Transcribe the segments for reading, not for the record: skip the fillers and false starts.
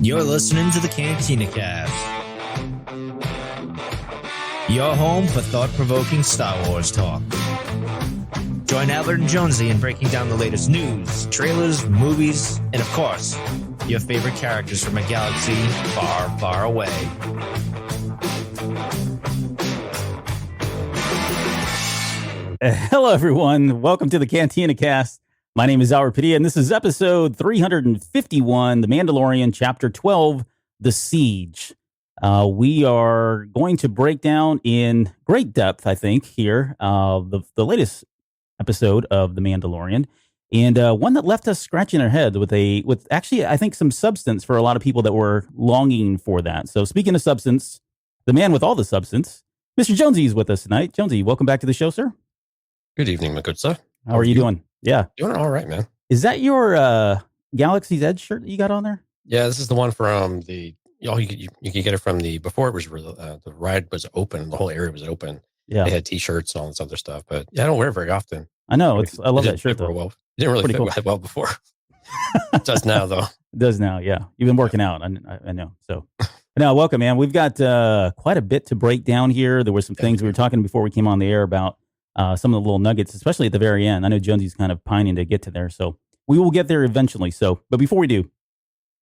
You're listening to the Cantina Cast, your home for thought-provoking Star Wars talk. Join Albert and Jonesy in breaking down the latest news, trailers, movies, and of course, your favorite characters from a galaxy far, far away. Hello, everyone. Welcome to the Cantina Cast. My name is Albert Padilla, and this is episode 351, The Mandalorian, Chapter 12, The Siege. We are going to break down in great depth, I think, here, the latest episode of The Mandalorian, and one that left us scratching our head with actually, I think, some substance for a lot of people that were longing for that. So speaking of substance, the man with all the substance, Mr. Jonesy is with us tonight. Jonesy, welcome back to the show, sir. Good evening, my good sir. How are you doing? Yeah. Doing all right, man. Is that your Galaxy's Edge shirt that you got on there? Yeah, this is the one from you can get it from before it was the ride was open, the whole area was open. Yeah. They had t-shirts and all this other stuff, but yeah, I don't wear it very often. I know. I love that shirt, though. Well. It didn't really fit cool. well before. It does now, though. It does now, yeah. You've been working out. I know. So, now, welcome, man. We've got quite a bit to break down here. There were some things we were talking before we came on the air about some of the little nuggets, especially at the very end. I know Jonesy's kind of pining to get to there, so we will get there eventually. So, but before we do,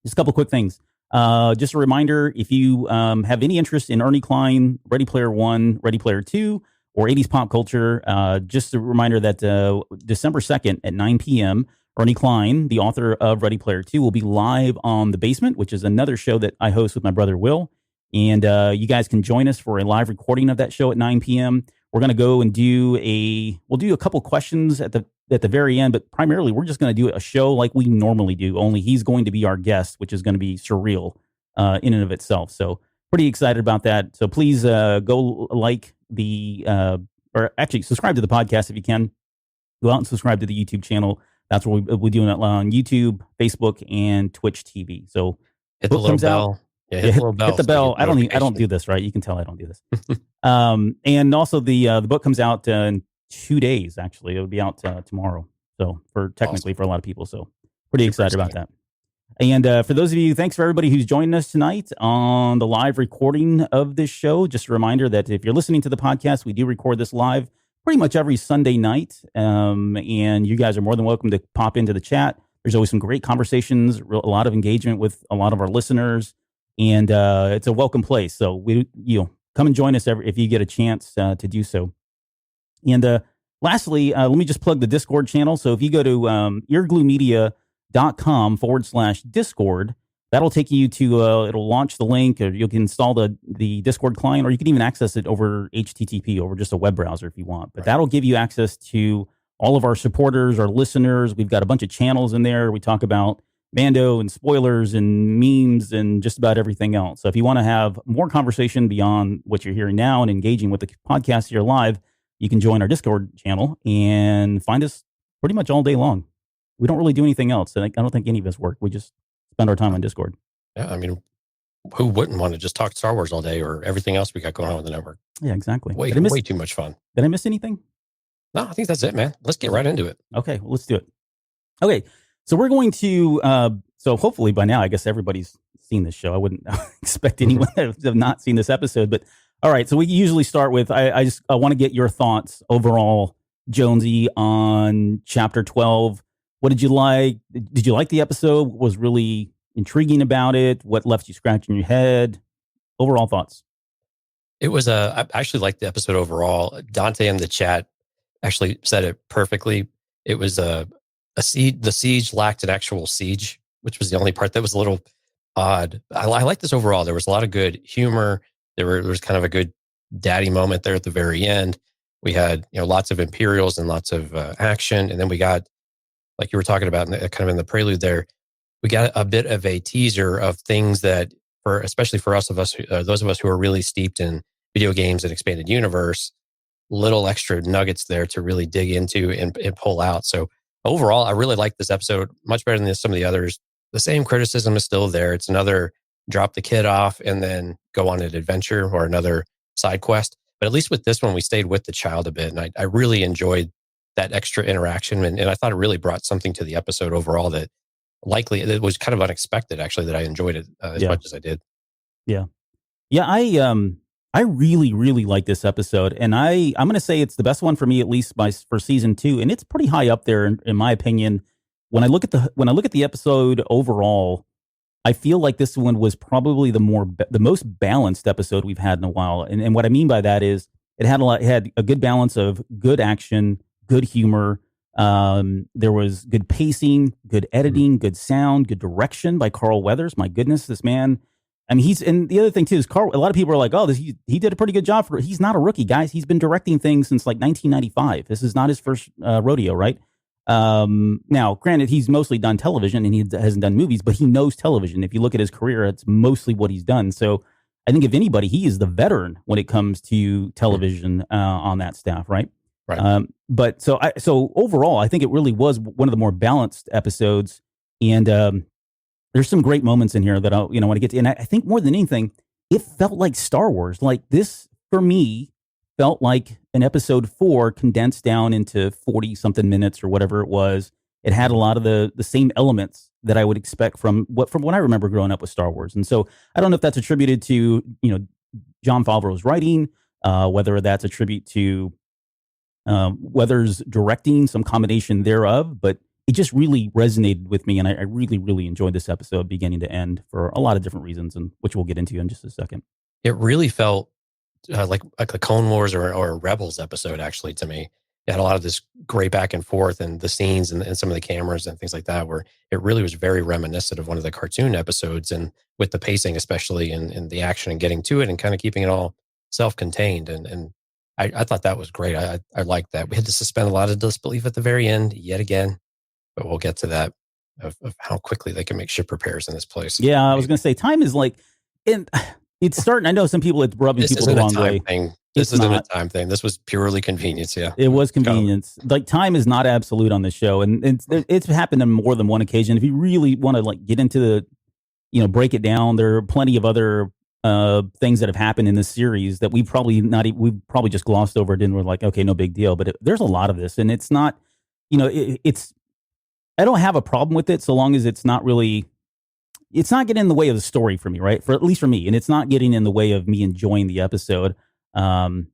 just a couple quick things. Just a reminder, if you have any interest in Ernie Cline, Ready Player One, Ready Player Two, or 80s pop culture, just a reminder that December 2nd at 9 p.m., Ernie Cline, the author of Ready Player 2, will be live on The Basement, which is another show that I host with my brother Will. And you guys can join us for a live recording of that show at 9 p.m. We're going to go and we'll do a couple questions at the very end, but primarily we're just going to do a show like we normally do, only he's going to be our guest, which is going to be surreal in and of itself. So pretty excited about that. So please go like or actually subscribe to the podcast if you can. Go out and subscribe to the YouTube channel. That's what we're doing it on YouTube, Facebook, and Twitch TV. So hit the little bell. Yeah, hit the little bell. Hit the bell. I don't do this, right? You can tell I don't do this. And also the book comes out in 2 days. Actually, it'll be out tomorrow. So for a lot of people, so pretty excited about that. And for those of you, thanks for everybody who's joining us tonight on the live recording of this show. Just a reminder that if you're listening to the podcast, we do record this live pretty much every Sunday night. And you guys are more than welcome to pop into the chat. There's always some great conversations, a lot of engagement with a lot of our listeners. And it's a welcome place. So come and join us if you get a chance to do so. And lastly, let me just plug the Discord channel. So if you go to eargluemedia.com/Discord, that'll take you to, it'll launch the link, or you can install the Discord client, or you can even access it over HTTP, over just a web browser if you want. But that'll give you access to all of our supporters, our listeners. We've got a bunch of channels in there. We talk about Mando and spoilers and memes and just about everything else. So if you want to have more conversation beyond what you're hearing now and engaging with the podcast here live, you can join our Discord channel and find us pretty much all day long. We don't really do anything else. I don't think any of us work. We just spend our time on Discord. Yeah, I mean, who wouldn't want to just talk Star Wars all day or everything else we got going on with the network? Yeah, exactly. Way too much fun. Did I miss anything? No, I think that's it, man. Let's get right into it. Okay, well, let's do it. Okay, so we're going to, so hopefully by now, I guess everybody's seen this show. I wouldn't expect anyone to have not seen this episode, but all right. So we usually start with, I want to get your thoughts overall, Jonesy, on Chapter 12. What did you like? Did you like the episode? What was really intriguing about it? What left you scratching your head? Overall thoughts. It was I actually liked the episode overall. Dante in the chat actually said it perfectly. It was a siege. The siege lacked an actual siege, which was the only part that was a little odd. I like this overall. There was a lot of good humor. There was kind of a good daddy moment there at the very end. We had lots of Imperials and lots of action, and then we got, like you were talking about, kind of in the prelude there, we got a bit of a teaser of things that, especially for those of us who are really steeped in video games and expanded universe, little extra nuggets there to really dig into and pull out. So overall, I really like this episode much better than some of the others. The same criticism is still there. It's another drop the kid off and then go on an adventure or another side quest. But at least with this one, we stayed with the child a bit. And I really enjoyed that extra interaction. And I thought it really brought something to the episode overall that likely it was kind of unexpected actually that I enjoyed it as much as I did. Yeah. Yeah, I really really like this episode, and I'm going to say it's the best one for me, at least for season 2, and it's pretty high up there in my opinion. When I look at the episode overall, I feel like this one was probably the most balanced episode we've had in a while. And what I mean by that is it had a good balance of good action, good humor. There was good pacing, good editing, good sound, good direction by Carl Weathers. My goodness, this man. I mean, and the other thing too is Carl. A lot of people are like, "Oh, he did a pretty good job he's not a rookie, guys. He's been directing things since like 1995. This is not his first rodeo, right?" Now, granted, he's mostly done television and he hasn't done movies, but he knows television. If you look at his career, it's mostly what he's done. So I think if anybody, he is the veteran when it comes to television on that staff, right? Right. But so overall, I think it really was one of the more balanced episodes, and there's some great moments in here that I want to get to. And I think more than anything, it felt like Star Wars. Like this, for me, felt like an episode 4 condensed down into 40 something minutes or whatever it was. It had a lot of the same elements that I would expect from what I remember growing up with Star Wars. And so I don't know if that's attributed to, Jon Favreau's writing, whether that's a tribute to Weathers directing, some combination thereof, but it just really resonated with me, and I really, really enjoyed this episode beginning to end for a lot of different reasons, and which we'll get into in just a second. It really felt like a Clone Wars or a Rebels episode, actually, to me. It had a lot of this great back and forth and the scenes and some of the cameras and things like that, where it really was very reminiscent of one of the cartoon episodes, and with the pacing especially and the action and getting to it and kind of keeping it all self-contained. And I thought that was great. I liked that. We had to suspend a lot of disbelief at the very end yet again, but we'll get to that of how quickly they can make ship repairs in this place. Yeah, I was going to say time is like, and it's starting. I know some people, it's rubbing people the wrong way. This isn't a time thing. This was purely convenience. Yeah, it was convenience. Like time is not absolute on this show, and it's happened on more than one occasion. If you really want to like get into the, break it down, there are plenty of other things that have happened in this series that we probably just glossed over it and we're like, okay, no big deal. But there's a lot of this, and it's not, it's. I don't have a problem with it so long as it's not getting in the way of the story for me, right? At least for me, and it's not getting in the way of me enjoying the episode. I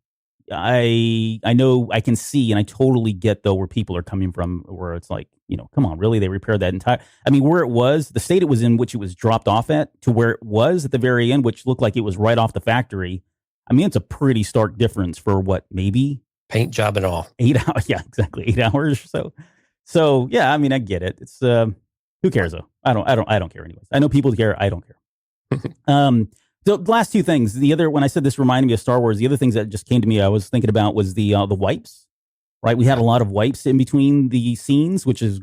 know I can see, and I totally get though where people are coming from, where it's like, come on, really? They repaired that entire, where it was, the state it was in, which it was dropped off at, to where it was at the very end, which looked like it was right off the factory. It's a pretty stark difference for what, maybe paint job and all. 8 hours. Yeah, exactly. 8 hours or so. So yeah, I get it. It's who cares though? I don't care anyways. I know people care. I don't care. The last two things. When I said this reminded me of Star Wars, the other things that just came to me, I was thinking about was the wipes. Right, we had a lot of wipes in between the scenes, which is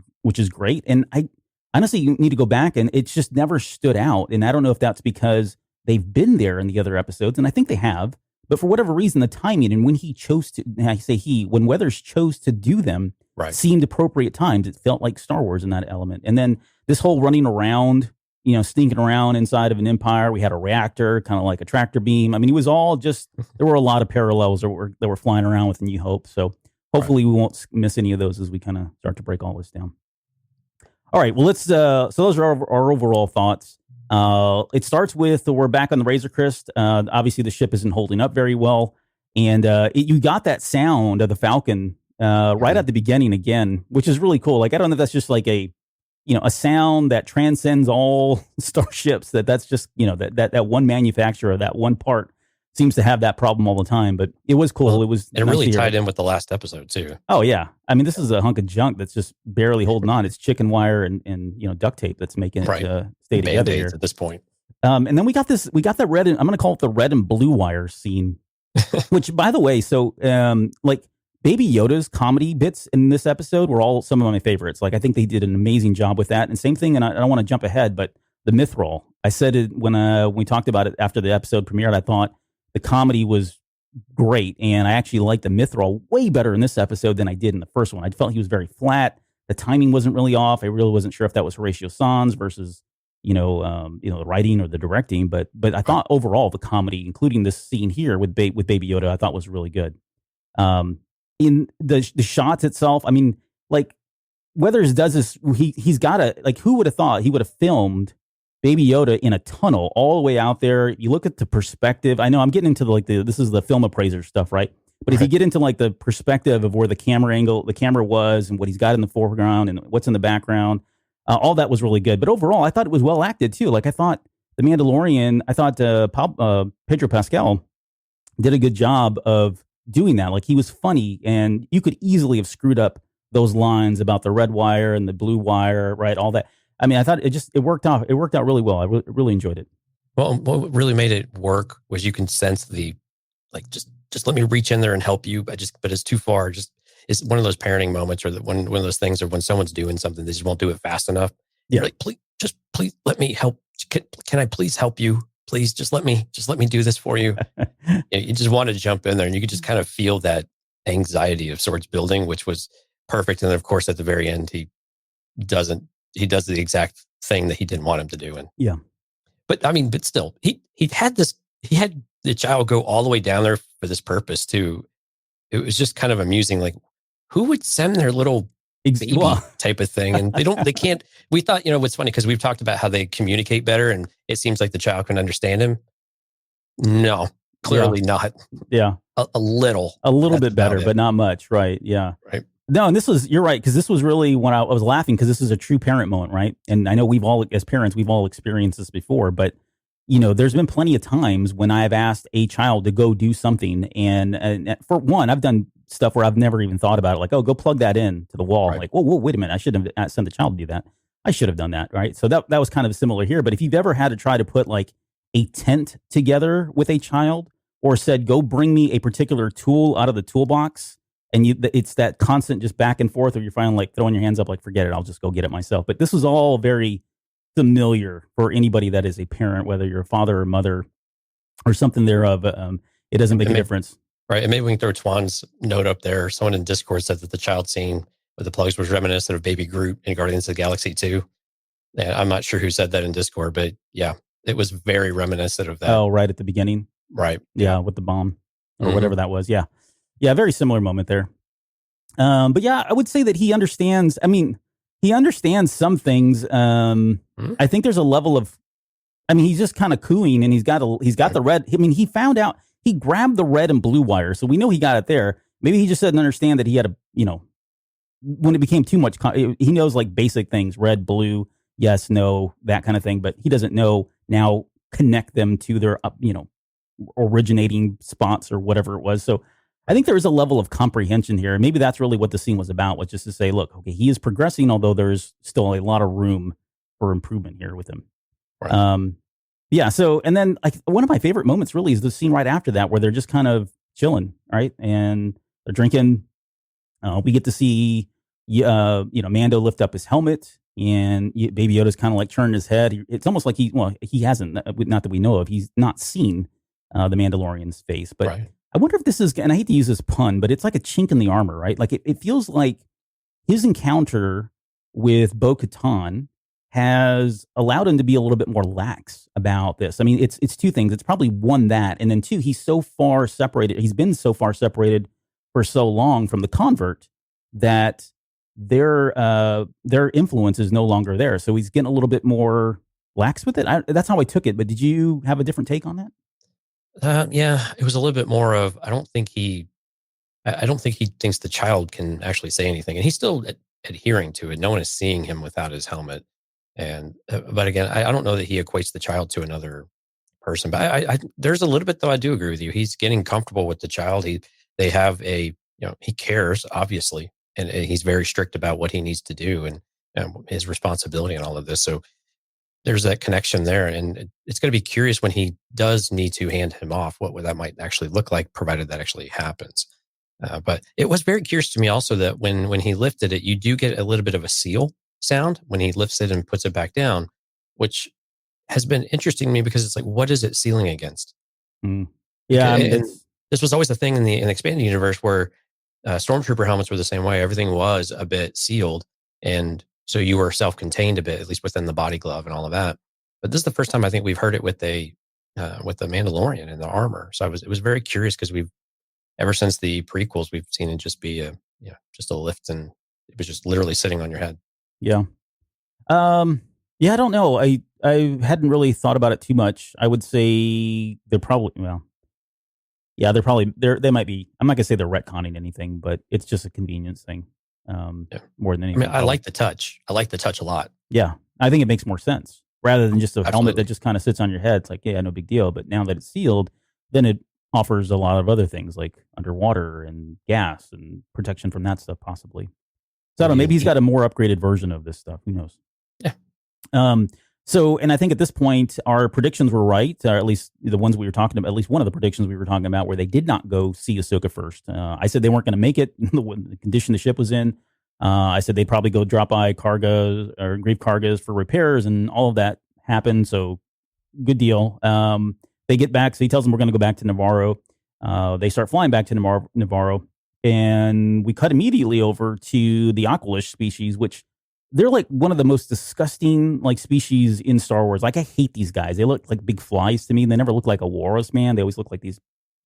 great. And I honestly, you need to go back, and it just never stood out. And I don't know if that's because they've been there in the other episodes, and I think they have. But for whatever reason, the timing and when when Weathers chose to do them. Right. Seemed appropriate times. It felt like Star Wars in that element. And then this whole running around, sneaking around inside of an Empire. We had a reactor, kind of like a tractor beam. It was all just, there were a lot of parallels that were flying around with New Hope. So hopefully we won't miss any of those as we kind of start to break all this down. All right. Well, let's, so those are our overall thoughts. It starts with, we're back on the Razor Crest. Obviously the ship isn't holding up very well. And you got that sound of the Falcon right at the beginning again, which is really cool. Like, I don't know if that's just like a sound that transcends all starships, that's just, that one manufacturer, that one part seems to have that problem all the time, but it was cool. Well, it really tied in with the last episode too. Oh yeah. This is a hunk of junk that's just barely holding on. It's chicken wire and duct tape that's making it stay together here at this point. And then we got that red, and I'm going to call it the red and blue wire scene, which by the way, so like, Baby Yoda's comedy bits in this episode were all some of my favorites. Like, I think they did an amazing job with that. And same thing, and I don't want to jump ahead, but the mythrol. I said it when we talked about it after the episode premiered. I thought the comedy was great, and I actually liked the mythrol way better in this episode than I did in the first one. I felt he was very flat. The timing wasn't really off. I really wasn't sure if that was Horatio Sanz versus the writing or the directing. But I thought overall the comedy, including this scene here with Baby Yoda, I thought was really good. In the shots itself, like Weathers does this. He's got a, like, who would have thought he would have filmed Baby Yoda in a tunnel all the way out there? You look at the perspective. I know I'm getting into this is the film appraiser stuff, right? But if you get into like the perspective of where the camera was, and what he's got in the foreground and what's in the background, all that was really good. But overall, I thought it was well acted too. Like, I thought The Mandalorian, Pedro Pascal did a good job of doing that. Like, he was funny, and you could easily have screwed up those lines about the red wire and the blue wire, right? All that. I mean, I thought it worked out. It worked out really well. I really enjoyed it. Well, what really made it work was you can sense the, like, just let me reach in there and help you. But it's too far. It's one of those parenting moments, or one of those things, or when someone's doing something, they just won't do it fast enough. Yeah. You're like, please let me help. Can I please help you? Please just let me do this for you. You just want to jump in there, and you could just kind of feel that anxiety of sorts building, which was perfect. And then, of course, at the very end, he does the exact thing that he didn't want him to do. And yeah, but still, he had the child go all the way down there for this purpose too. It was just kind of amusing. Like, who would send their little baby type of thing? And they can't. We thought, what's funny, because we've talked about how they communicate better, and it seems like the child can understand him. No, clearly not. Yeah, a little bit better, but not much. Right? Yeah. Right. No, and you're right, because this was really when I was laughing, because this is a true parent moment, right? And I know as parents, we've all experienced this before, but there's been plenty of times when I've asked a child to go do something, and for one, I've done stuff where I've never even thought about it, like, oh, go plug that in to the wall. Right. Like, whoa, wait a minute, I shouldn't have sent the child to do that. I should have done that, right? So that was kind of similar here. But if you've ever had to try to put like a tent together with a child, or said, go bring me a particular tool out of the toolbox, and it's that constant just back and forth, or you're finally like throwing your hands up like, forget it, I'll just go get it myself. But this is all very familiar for anybody that is a parent, whether you're a father or mother or something thereof. It doesn't make a difference. Right. And maybe we can throw Twan's note up there. Someone in Discord said that the child scene with the plugs was reminiscent of Baby Groot in Guardians of the Galaxy 2. And I'm not sure who said that in Discord, but yeah, it was very reminiscent of that. Oh, right at the beginning. Right. Yeah, with the bomb or whatever that was. Yeah. Yeah, very similar moment there. But yeah, I would say that he understands. I mean, he understands some things. I think there's a level of, he's just kind of cooing, and he's got the red. He found out, he grabbed the red and blue wire, so we know he got it there. Maybe he just didn't understand that he had when it became too much, he knows like basic things, red, blue, yes, no, that kind of thing, but he doesn't know now connect them to their, originating spots or whatever it was. So I think there is a level of comprehension here. Maybe that's really what the scene was about, was just to say, look, okay, he is progressing, although there's still a lot of room for improvement here with him. Right. Yeah. So, and then like one of my favorite moments really is the scene right after that, where they're just kind of chilling, right? And they're drinking. We get to see, Mando lift up his helmet, and Baby Yoda's kind of like turning his head. It's almost like he hasn't, not that we know of, he's not seen the Mandalorian's face, but right. I wonder if this is, and I hate to use this pun, but it's like a chink in the armor, right? Like it feels like his encounter with Bo-Katan has allowed him to be a little bit more lax about this. I mean, it's two things. It's probably one, that, and then two, he's so far separated. He's been so far separated for so long from the convert that their influence is no longer there. So he's getting a little bit more lax with it. That's how I took it. But did you have a different take on that? Yeah, it was a little bit more of, I don't think he thinks the child can actually say anything, and he's still adhering to it. No one is seeing him without his helmet. And, but again, I don't know that he equates the child to another person, but I there's a little bit, though, I do agree with you. He's getting comfortable with the child. They have he cares, obviously, and he's very strict about what he needs to do and his responsibility and all of this. So there's that connection there. And it's going to be curious when he does need to hand him off, what that might actually look like, provided that actually happens. But it was very curious to me also that when he lifted it, you do get a little bit of a seal sound when he lifts it and puts it back down, which has been interesting to me, because it's like, what is it sealing against? Yeah. And this was always the thing in the expanded universe, where stormtrooper helmets were the same way. Everything was a bit sealed. And so you were self-contained a bit, at least within the body glove and all of that. But this is the first time I think we've heard it with the Mandalorian and the armor. So it was very curious, because ever since the prequels, we've seen it just be just a lift and it was just literally sitting on your head. Yeah. Yeah, I don't know. I hadn't really thought about it too much. I would say they're probably, well, yeah, they might be, I'm not gonna say they're retconning anything, but it's just a convenience thing. More than I anything. mean, I like the touch. I like the touch a lot. Yeah. I think it makes more sense rather than just a helmet Absolutely. that just kind of sits on your head. It's like, yeah, no big deal. But now that it's sealed, then it offers a lot of other things like underwater and gas and protection from that stuff, possibly. So I don't know, maybe he's got a more upgraded version of this stuff. Who knows? Yeah. So, and I think at this point, our predictions were right, or at least the ones we were talking about, at least one of the predictions we were talking about, where they did not go see Ahsoka first. I said they weren't going to make it, the condition the ship was in. I said they'd probably go drop by Karga or Greef Kargas for repairs, and all of that happened. So, good deal. They get back, so he tells them we're going to go back to Navarro. They start flying back to Navarro, and we cut immediately over to the Aqualish species, which they're like one of the most disgusting like species in Star Wars. Like I hate these guys. They look like big flies to me. They never look like a walrus man. They always look like these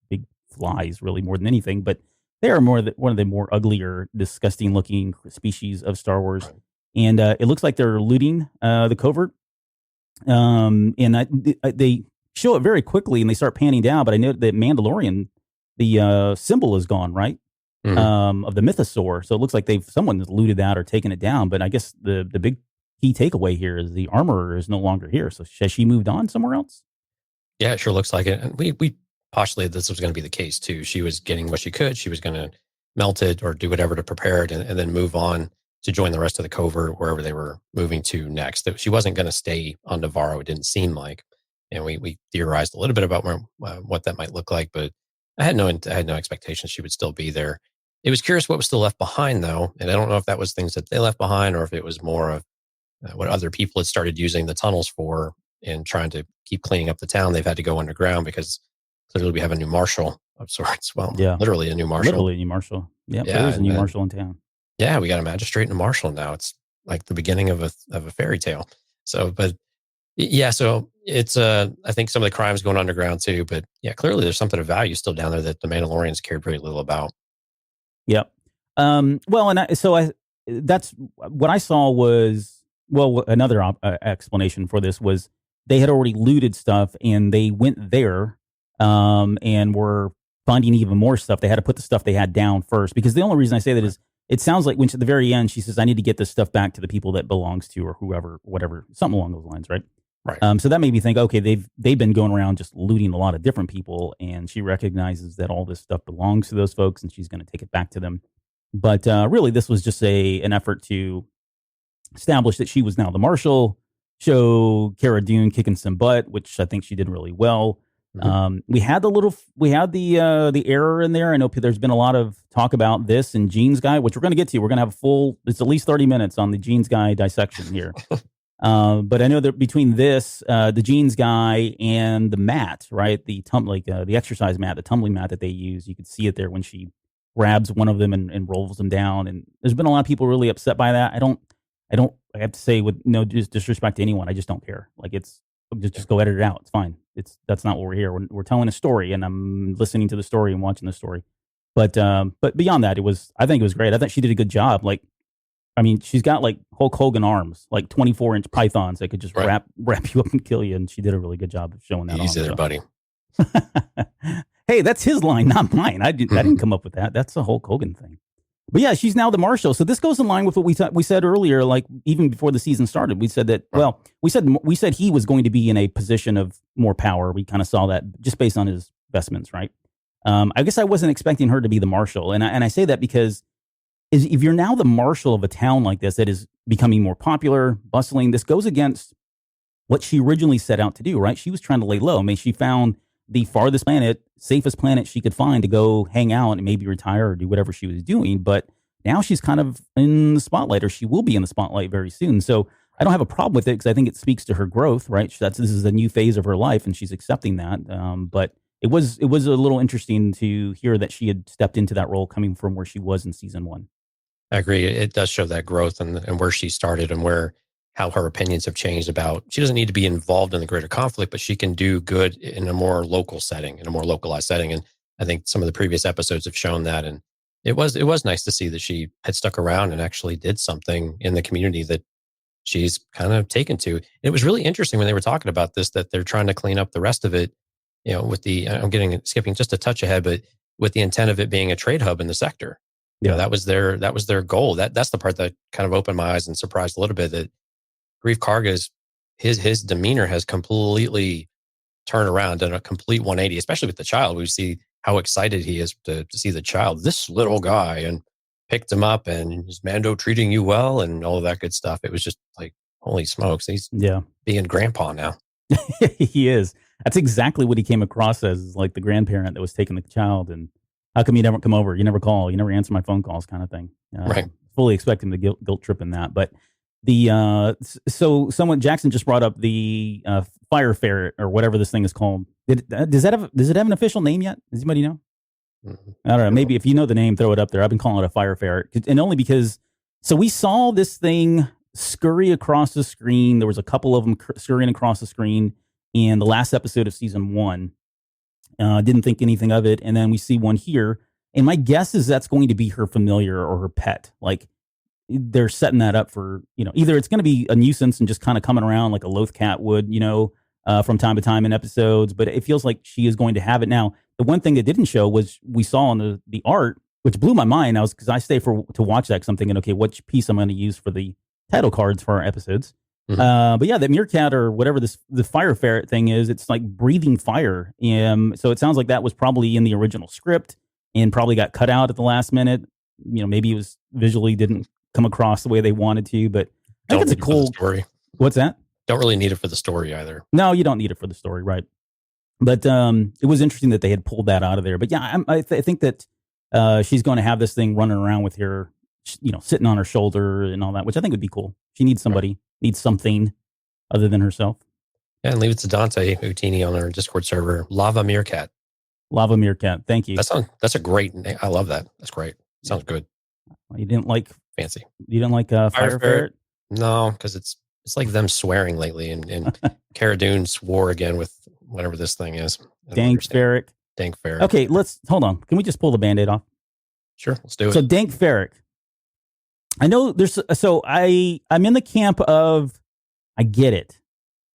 big flies, really more than anything. But they are one of the more uglier, disgusting looking species of Star Wars. Right. And it looks like they're looting the covert. And they show it very quickly, and they start panning down. But I know that Mandalorian, the symbol is gone, right? Mm-hmm. Of the mythosaur. So it looks like someone has looted that or taken it down. But I guess the big key takeaway here is the armorer is no longer here. So has she moved on somewhere else? Yeah, it sure looks like it. And we postulated this was going to be the case too. She was getting what she could. She was going to melt it or do whatever to prepare it and then move on to join the rest of the covert wherever they were moving to next. She wasn't going to stay on Navarro, it didn't seem like. And we theorized a little bit about what that might look like, but I had no expectations she would still be there. It was curious what was still left behind, though, and I don't know if that was things that they left behind or if it was more of what other people had started using the tunnels for and trying to keep cleaning up the town. They've had to go underground because clearly we have a new marshal of sorts. Well, yeah, literally a new marshal. Literally a new marshal. Yep, yeah, there's a new marshal in town. Yeah, we got a magistrate and a marshal now. It's like the beginning of a fairy tale. So, but yeah, so it's I think some of the crimes going underground too. But yeah, clearly there's something of value still down there that the Mandalorians cared very little about. Yep. Well, that's what I saw was, well, another explanation for this was they had already looted stuff and they went there and were finding even more stuff. They had to put the stuff they had down first, because the only reason I say that is it sounds like when at the very end, she says, I need to get this stuff back to the people that belongs to, or whoever, whatever, something along those lines. Right. Right. So that made me think, okay, they've been going around just looting a lot of different people, and she recognizes that all this stuff belongs to those folks, and she's going to take it back to them. But really, this was just an effort to establish that she was now the marshal, show Cara Dune kicking some butt, which I think she did really well. Mm-hmm. We had the error in there. I know there's been a lot of talk about this and Jean's Guy, which we're going to get to. We're going to have it's at least 30 minutes on the Jean's Guy dissection here. But I know that between this, the Jeans Guy, and the mat, right, the exercise mat, the tumbling mat that they use, you could see it there when she grabs one of them and rolls them down. And there's been a lot of people really upset by that. I have to say, with no disrespect to anyone, I just don't care. Like, it's just go edit it out. It's fine. That's not what we're here. We're telling a story, and I'm listening to the story and watching the story. But beyond that, I think it was great. I thought she did a good job. Like, I mean, she's got like Hulk Hogan arms, like 24-inch pythons that could just wrap you up and kill you. And she did a really good job of showing that. Easy there, buddy. Hey, that's his line, not mine. I didn't come up with that. That's a Hulk Hogan thing. But yeah, she's now the marshal. So this goes in line with what we said earlier. Like, even before the season started, we said that. Well, we said he was going to be in a position of more power. We kind of saw that just based on his vestments, right? I guess I wasn't expecting her to be the marshal, and I say that because if you're now the marshal of a town like this that is becoming more popular, bustling, this goes against what she originally set out to do, right? She was trying to lay low. I mean, she found the farthest planet, safest planet she could find to go hang out and maybe retire or do whatever she was doing. But now she's kind of in the spotlight, or she will be in the spotlight very soon. So I don't have a problem with it, because I think it speaks to her growth, right? This is a new phase of her life, and she's accepting that. But it was a little interesting to hear that she had stepped into that role coming from where she was in season 1. I agree. It does show that growth and where she started and how her opinions have changed about, she doesn't need to be involved in the greater conflict, but she can do good in a more local setting, in a more localized setting. And I think some of the previous episodes have shown that. And it was nice to see that she had stuck around and actually did something in the community that she's kind of taken to. It was really interesting when they were talking about this, that they're trying to clean up the rest of it, with skipping just a touch ahead, but with the intent of it being a trade hub in the sector. Yeah. That was their goal. That's the part that kind of opened my eyes and surprised a little bit, that Greef Karga's his demeanor has completely turned around, done a complete 180, especially with the child. We see how excited he is to see the child, this little guy, and picked him up, and is Mando treating you well, and all of that good stuff. It was just like, holy smokes, he's being grandpa now. He is. That's exactly what he came across as, like the grandparent that was taking the child. And how come you never come over? You never call. You never answer my phone calls, kind of thing. Right. Fully expect him to guilt trip in that. But Jackson just brought up the fire ferret, or whatever this thing is called. Does it have an official name yet? Does anybody know? Mm-hmm. I don't know. Maybe if you know the name, throw it up there. I've been calling it a fire ferret, and only because we saw this thing scurry across the screen. There was a couple of them scurrying across the screen in the last episode of season 1. Didn't think anything of it, and then we see one here. And my guess is that's going to be her familiar or her pet. Like, they're setting that up for, either it's going to be a nuisance and just kind of coming around like a loath cat would, from time to time in episodes. But it feels like she is going to have it. Now, the one thing that didn't show was we saw on the art, which blew my mind. Because I stay to watch that, because I'm thinking, okay, which piece I'm going to use for the title cards for our episodes. Mm-hmm. But yeah, the meerkat, or whatever the fire ferret thing is, it's like breathing fire. So it sounds like that was probably in the original script and probably got cut out at the last minute. Maybe it was visually didn't come across the way they wanted to, but I think it's a cool story. What's that? Don't really need it for the story either. No, you don't need it for the story, right? But it was interesting that they had pulled that out of there. But yeah, I think that she's going to have this thing running around with her, sitting on her shoulder and all that, which I think would be cool. She needs somebody, needs something other than herself. Yeah, and leave it to Dante Utini on our Discord server. Lava Meerkat. Lava Meerkat. Thank you. That's a great name. I love that. That's great. Sounds good. You didn't like fancy. You didn't like Fire Ferret? No, because it's like them swearing lately, and Cara Dune swore again with whatever this thing is. Dank Ferret. Dank Ferret. Okay, let's hold on. Can we just pull the Band-Aid off? Sure, let's do it. So Dank Ferret. I know I'm in the camp of, I get it.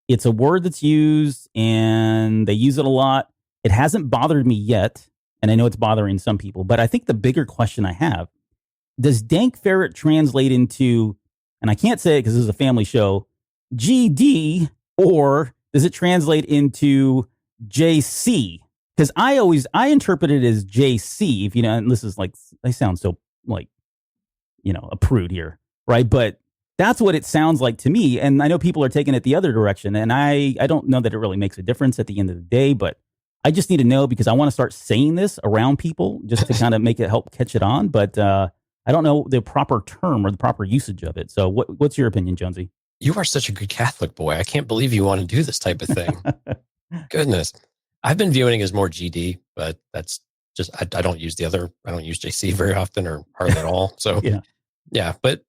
It's a word that's used and they use it a lot. It hasn't bothered me yet, and I know it's bothering some people, but I think the bigger question I have, does Dank Ferret translate into, and I can't say it because this is a family show, GD, or does it translate into JC? Because I interpret it as JC, and this is like, I sound so like, a prude here, right? But that's what it sounds like to me. And I know people are taking it the other direction, and I don't know that it really makes a difference at the end of the day, but I just need to know, because I want to start saying this around people just to kind of make it help catch it on. But I don't know the proper term or the proper usage of it. So what's your opinion, Jonesy? You are such a good Catholic boy. I can't believe you want to do this type of thing. Goodness. I've been viewing it as more GD, but that's just, I don't use I don't use JC very often, or hardly at all. So yeah, but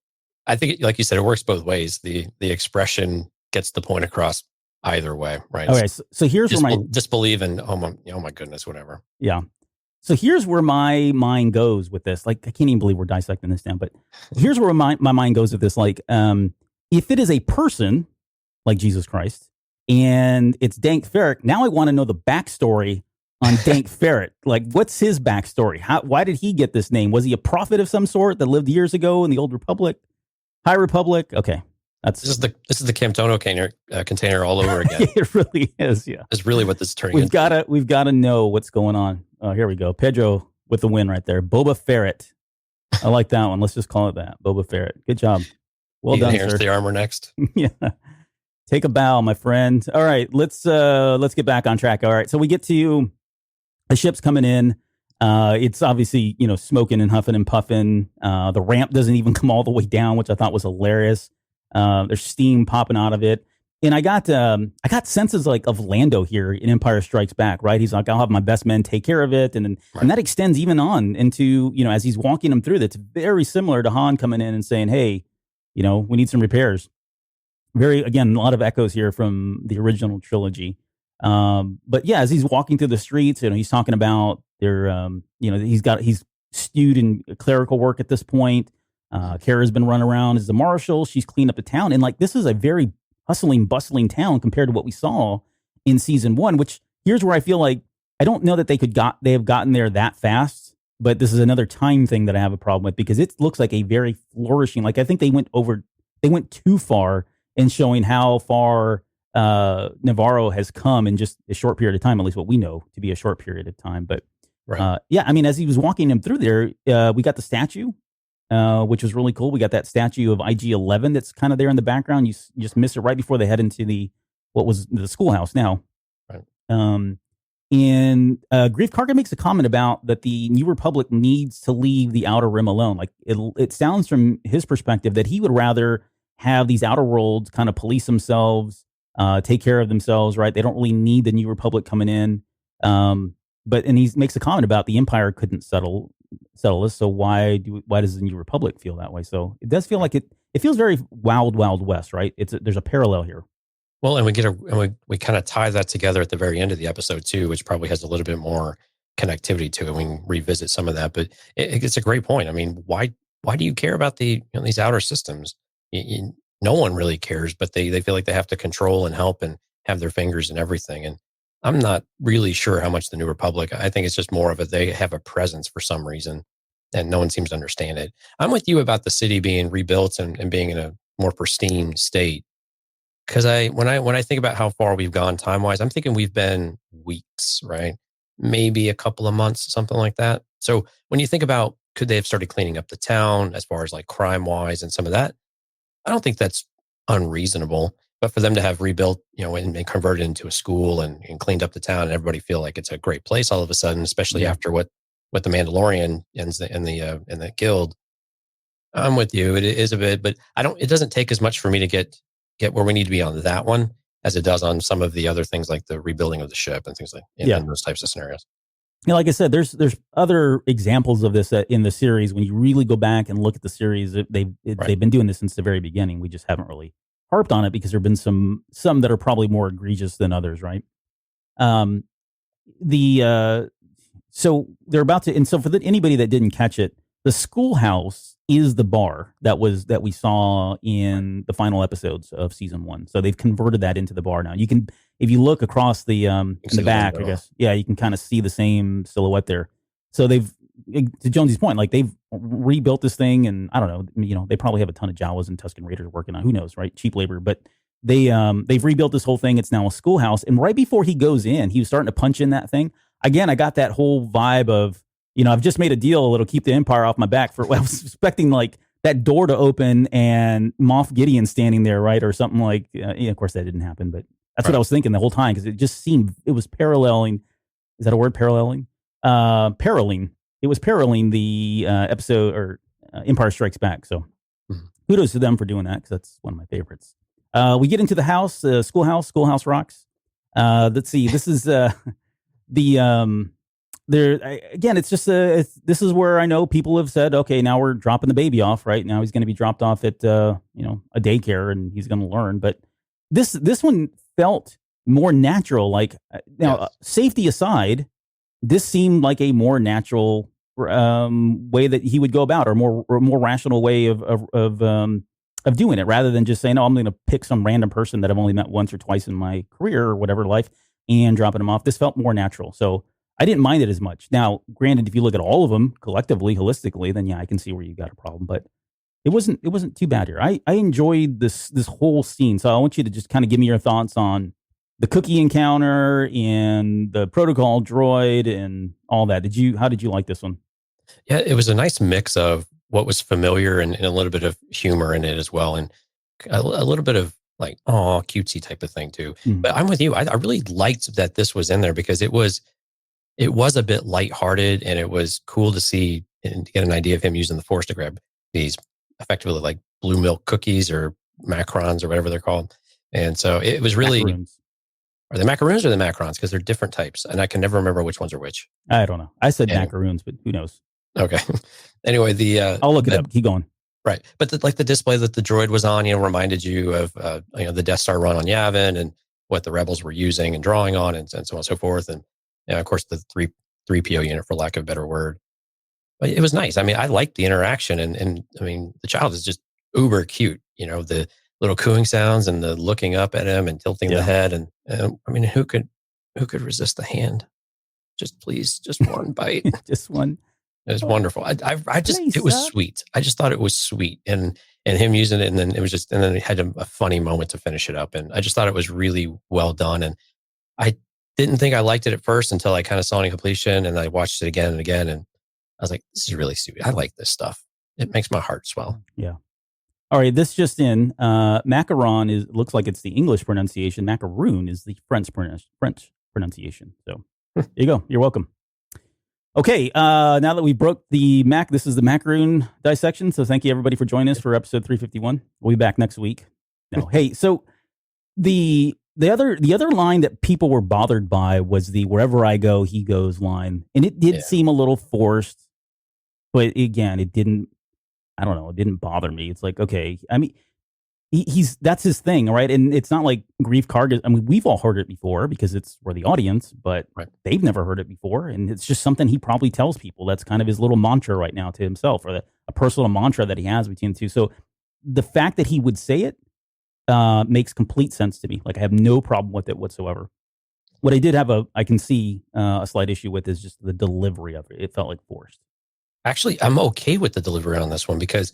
I think, like you said, it works both ways. The expression gets the point across either way, right? Okay, so here's where my disbelieve in, oh my goodness, whatever. Yeah. So here's where my mind goes with this. Like, I can't even believe we're dissecting this down, but here's where my mind goes with this. Like, if it is a person like Jesus Christ and it's Dank Ferret, now I want to know the backstory on Dank Ferret. Like, what's his backstory? Why did he get this name? Was he a prophet of some sort that lived years ago in the Old Republic, High Republic? Okay. This is the Camtono container all over again. It really is. Yeah, it's really what this is turning into. We've got to know what's going on. Oh, here we go. Pedro with the win right there. Boba Ferret. I like that one. Let's just call it that. Boba Ferret. Good job. Well done, here's sir. The armor next. Yeah. Take a bow, my friend. All right, let's get back on track. All right, so we get to the ship's coming in. It's obviously smoking and huffing and puffing. The ramp doesn't even come all the way down, which I thought was hilarious. There's steam popping out of it. And I got senses like of Lando here in Empire Strikes Back, right? He's like, I'll have my best men take care of it. And that extends even on into, as he's walking them through, that's very similar to Han coming in and saying, hey, we need some repairs. Again, a lot of echoes here from the original trilogy. But yeah, as he's walking through the streets, he's talking about he's stewed in clerical work at this point. Kara's been run around as the marshal. She's cleaned up the town. And like, this is a very hustling, bustling town compared to what we saw in season 1, which here's where I feel like, I don't know that they have gotten there that fast, but this is another time thing that I have a problem with, because it looks like a very flourishing, like I think they went too far in showing how far Navarro has come in just a short period of time, at least what we know to be a short period of time. But yeah, I mean, as he was walking him through there, we got the statue, which was really cool. We got that statue of IG-11 that's kind of there in the background. You just miss it right before they head into what was the schoolhouse now. Right. And Greef Karga makes a comment about that the New Republic needs to leave the Outer Rim alone. Like it sounds from his perspective that he would rather have these Outer Worlds kind of police themselves, take care of themselves, right? They don't really need the New Republic coming in. And he makes a comment about the Empire couldn't settle this, so why does the New Republic feel that way? So it does feel like it feels very Wild West, right? There's a parallel here. Well, and we kind of tie that together at the very end of the episode too, which probably has a little bit more connectivity to it. We can revisit some of that, but it's a great point. I mean, why do you care about these outer systems? No one really cares, but they feel like they have to control and help and have their fingers in everything. And I'm not really sure how much the New Republic. I think it's just more of they have a presence for some reason, and no one seems to understand it. I'm with you about the city being rebuilt and being in a more pristine state. Because when I think about how far we've gone time-wise, I'm thinking we've been weeks, right? Maybe a couple of months, something like that. So when you think about, could they have started cleaning up the town as far as like crime-wise and some of that? I don't think that's unreasonable. But for them to have rebuilt, and converted into a school and cleaned up the town and everybody feel like it's a great place all of a sudden, especially after what the Mandalorian ends in the guild. I'm with you. It is a bit, but it doesn't take as much for me to get where we need to be on that one as it does on some of the other things like the rebuilding of the ship and things like in those types of scenarios. Yeah, like I said, there's other examples of this in the series. When you really go back and look at the series, they've been doing this since the very beginning. We just haven't really harped on it because there've been some that are probably more egregious than others, right? So they're about to, and so for anybody that didn't catch it, the schoolhouse is the bar that we saw in the final episodes of season 1. So they've converted that into the bar now. You can, if you look across the back, I guess, you can kind of see the same silhouette there. So they've, to Jonesy's point, like they've rebuilt this thing, and I don't know, they probably have a ton of Jawas and Tusken Raiders working on, who knows, right? Cheap labor, but they've rebuilt this whole thing. It's now a schoolhouse. And right before he goes in, he was starting to punch in that thing. Again, I got that whole vibe of, I've just made a deal that'll keep the Empire off my back. I was expecting like that door to open and Moff Gideon standing there, right? Or something like, of course that didn't happen, but that's what I was thinking the whole time, because it just seemed, it was paralleling. Is that a word, paralleling? Paralleling. It was paralleling the episode or Empire Strikes Back. So kudos to them for doing that, because that's one of my favorites. We get into the house, Schoolhouse Rocks. Let's see. This is again, it's just this is where I know people have said, okay, now we're dropping the baby off, right? Now he's going to be dropped off at a daycare and he's going to learn. But this one felt more natural. Like now, safety aside, this seemed like a more natural way that he would go about, or more rational way of doing it, rather than just saying, "Oh, I'm going to pick some random person that I've only met once or twice in my career or whatever life and dropping them off." This felt more natural, so I didn't mind it as much. Now, granted, if you look at all of them collectively, holistically, then I can see where you got a problem. But it wasn't too bad here. I enjoyed this whole scene, so I want you to just kind of give me your thoughts on the cookie encounter and the protocol droid and all that. How did you like this one? Yeah, it was a nice mix of what was familiar and a little bit of humor in it as well, and a little bit of like, oh, cutesy type of thing too. But I'm with you. I really liked that this was in there, because it was a bit lighthearted, and it was cool to see and get an idea of him using the Force to grab these effectively like blue milk cookies or macarons or whatever they're called. And so it was really... Macaroons. Are they macaroons or the macrons? Because they're different types, and I can never remember which ones are which. I don't know. I said macaroons, but who knows? Okay. Anyway, I'll look it up. Keep going. Right, but the display that the droid was on, reminded you of the Death Star run on Yavin and what the rebels were using and drawing on, and so on and so forth, and of course the 3PO unit, for lack of a better word. But it was nice. I mean, I liked the interaction, and I mean, the child is just uber cute. The little cooing sounds and the looking up at him and tilting the head, and I mean, who could resist the hand? Just please, just one bite, just one. It was wonderful. I just, it was sweet. I just thought it was sweet, and him using it, and then it had a funny moment to finish it up, and I just thought it was really well done. And I didn't think I liked it at first until I kind of saw it in completion, and I watched it again and again, and I was like, this is really sweet. I like this stuff. It makes my heart swell. Yeah. All right, this just in. Macaron looks like it's the English pronunciation. Macaroon is the French pronunciation. So there you go. You're welcome. Okay, now that we broke the this is the macaroon dissection. So thank you everybody for joining us for episode 351. We'll be back next week. No, hey, so the other line that people were bothered by was the "wherever I go, he goes" line, and it did seem a little forced. But again, it didn't. I don't know. It didn't bother me. It's like, okay. I mean, that's his thing, right? And it's not like Greef Karga. I mean, we've all heard it before because we're the audience, but they've never heard it before, and it's just something he probably tells people. That's kind of his little mantra right now to himself, or a personal mantra that he has between the two. So the fact that he would say it makes complete sense to me. Like, I have no problem with it whatsoever. What I did have I can see a slight issue with is just the delivery of it. It felt like forced. Actually, I'm okay with the delivery on this one, because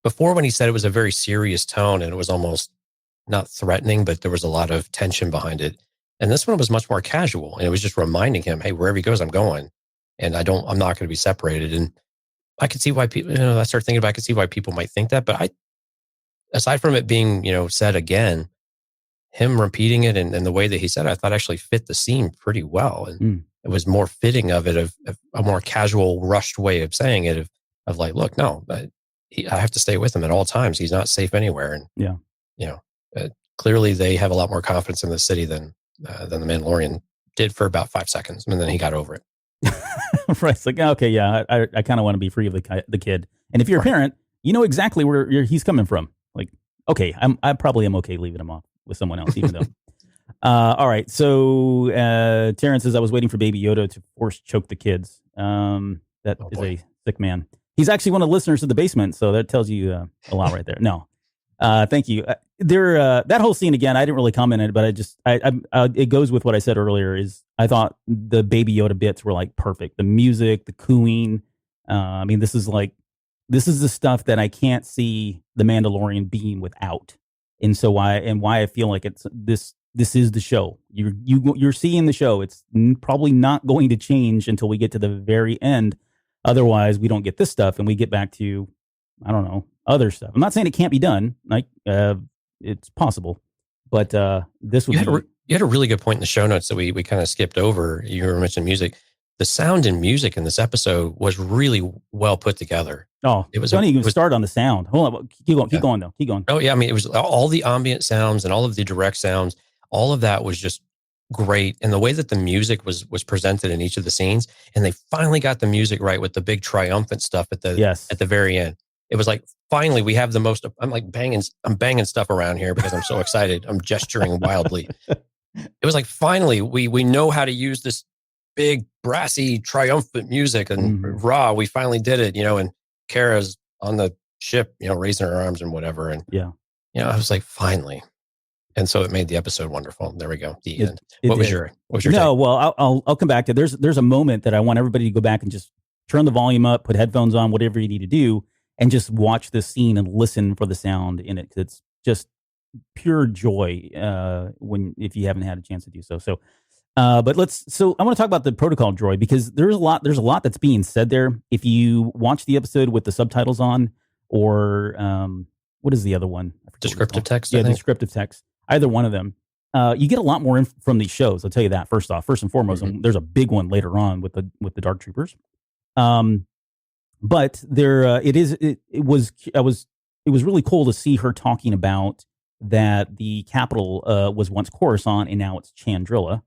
before, when he said it was a very serious tone and it was almost not threatening, but there was a lot of tension behind it. And this one was much more casual, and it was just reminding him, hey, wherever he goes, I'm going, and I'm not going to be separated. And I could see why people, I started thinking about, I could see why people might think that, but aside from it being, said again, him repeating it and the way that he said it, I thought actually fit the scene pretty well. And it was more fitting of a more casual, rushed way of saying it, of like, look, no, I have to stay with him at all times. He's not safe anywhere. And, clearly they have a lot more confidence in the city than the Mandalorian did for about 5 seconds. And then he got over it. Right. It's like, okay, yeah, I kind of want to be free of the kid. And if you're a parent, you know exactly where he's coming from. Like, okay, I probably am okay leaving him off with someone else, even though. All right. So Terrence says, I was waiting for Baby Yoda to force choke the kids. That is a sick man. He's actually one of the listeners to the basement, so that tells you a lot right there. No, thank you. That whole scene again, I didn't really comment on it, but it goes with what I said earlier. Is I thought the Baby Yoda bits were like perfect. The music, the cooing. I mean, this is the stuff that I can't see the Mandalorian being without, and so why I feel like it's this. This is the show. You're seeing the show. It's probably not going to change until we get to the very end. Otherwise, we don't get this stuff, and we get back to, I don't know, other stuff. I'm not saying it can't be done. Like it's possible, but this would. You had a really good point in the show notes that we kind of skipped over. You were mentioning music. The sound and music in this episode was really well put together. Oh, it was. Don't even start on the sound. Hold on, keep going though. Keep going. Oh yeah, I mean, it was all the ambient sounds and all of the direct sounds. All of that was just great. And the way that the music was presented in each of the scenes, and they finally got the music right with the big triumphant stuff at the very end. It was like, finally we have the most, I'm banging stuff around here because I'm so excited. I'm gesturing wildly. It was like, finally we know how to use this big brassy triumphant music, and we finally did it, and Kara's on the ship, raising her arms and whatever. And I was like, finally. And so it made the episode wonderful. There we go. The end. What was your take? No, well, I'll come back to there's a moment that I want everybody to go back and just turn the volume up, put headphones on, whatever you need to do, and just watch this scene and listen for the sound in it. 'Cause it's just pure joy if you haven't had a chance to do so. So I want to talk about the protocol droid, because there's a lot that's being said there. If you watch the episode with the subtitles on, or what is the other one? Descriptive text. Yeah, descriptive text. Either one of them. You get a lot more from these shows. I'll tell you that first and foremost. And there's a big one later on with the Dark Troopers. But there it was really cool to see her talking about that the capital was once Coruscant and now it's Chandrilla.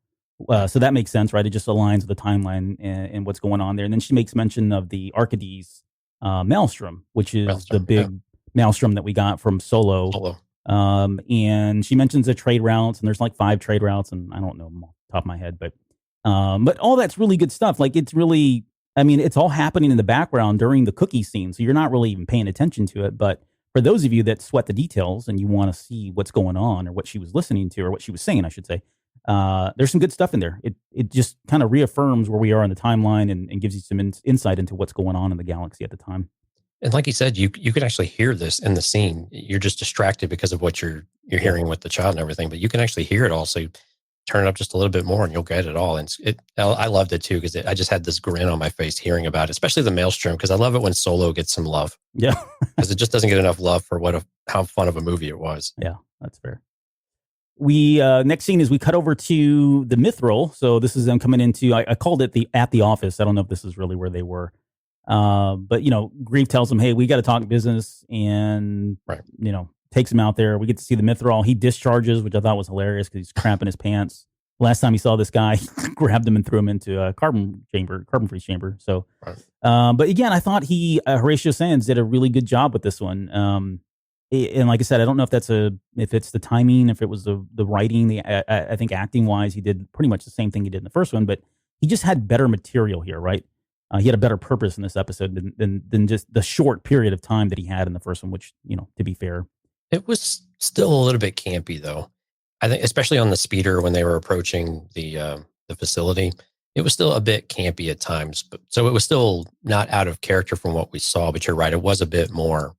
So that makes sense, right? It just aligns with the timeline and what's going on there. And then she makes mention of the Arcades Maelstrom, which is the big Maelstrom that we got from Solo. And she mentions the trade routes, and there's like 5 trade routes, and I don't know them off the top of my head, but all that's really good stuff. Like, it's really, I mean, it's all happening in the background during the cookie scene, so you're not really even paying attention to it. But for those of you that sweat the details and you want to see what's going on or what she was listening to or what she was saying, I should say, there's some good stuff in there. It just kind of reaffirms where we are in the timeline and gives you some insight into what's going on in the galaxy at the time. And like you said, you can actually hear this in the scene. You're just distracted because of what you're hearing with the child and everything, but you can actually hear it all. So turn it up just a little bit more and you'll get it all. And I loved it too, because I just had this grin on my face hearing about it, especially the Maelstrom, because I love it when Solo gets some love. Yeah. Because it just doesn't get enough love for how fun of a movie it was. Yeah, that's fair. We next scene is we cut over to the Mythrol. So this is them coming into, I called it at the office. I don't know if this is really where they were. But Greef tells him, hey, we got to talk business, and right. Takes him out there. We get to see the Mythrol. He discharges, which I thought was hilarious because he's cramping his pants. Last time he saw this guy, he grabbed him and threw him into a carbon freeze chamber. So, right. But again, I thought Horatio Sands did a really good job with this one. And like I said, I don't know if it's the timing, if it was the writing. I think acting wise, he did pretty much the same thing he did in the first one, but he just had better material here, right? He had a better purpose in this episode than just the short period of time that he had in the first one, which, to be fair. It was still a little bit campy, though. I think, especially on the speeder when they were approaching the facility, it was still a bit campy at times. But so it was still not out of character from what we saw. But you're right, it was a bit more,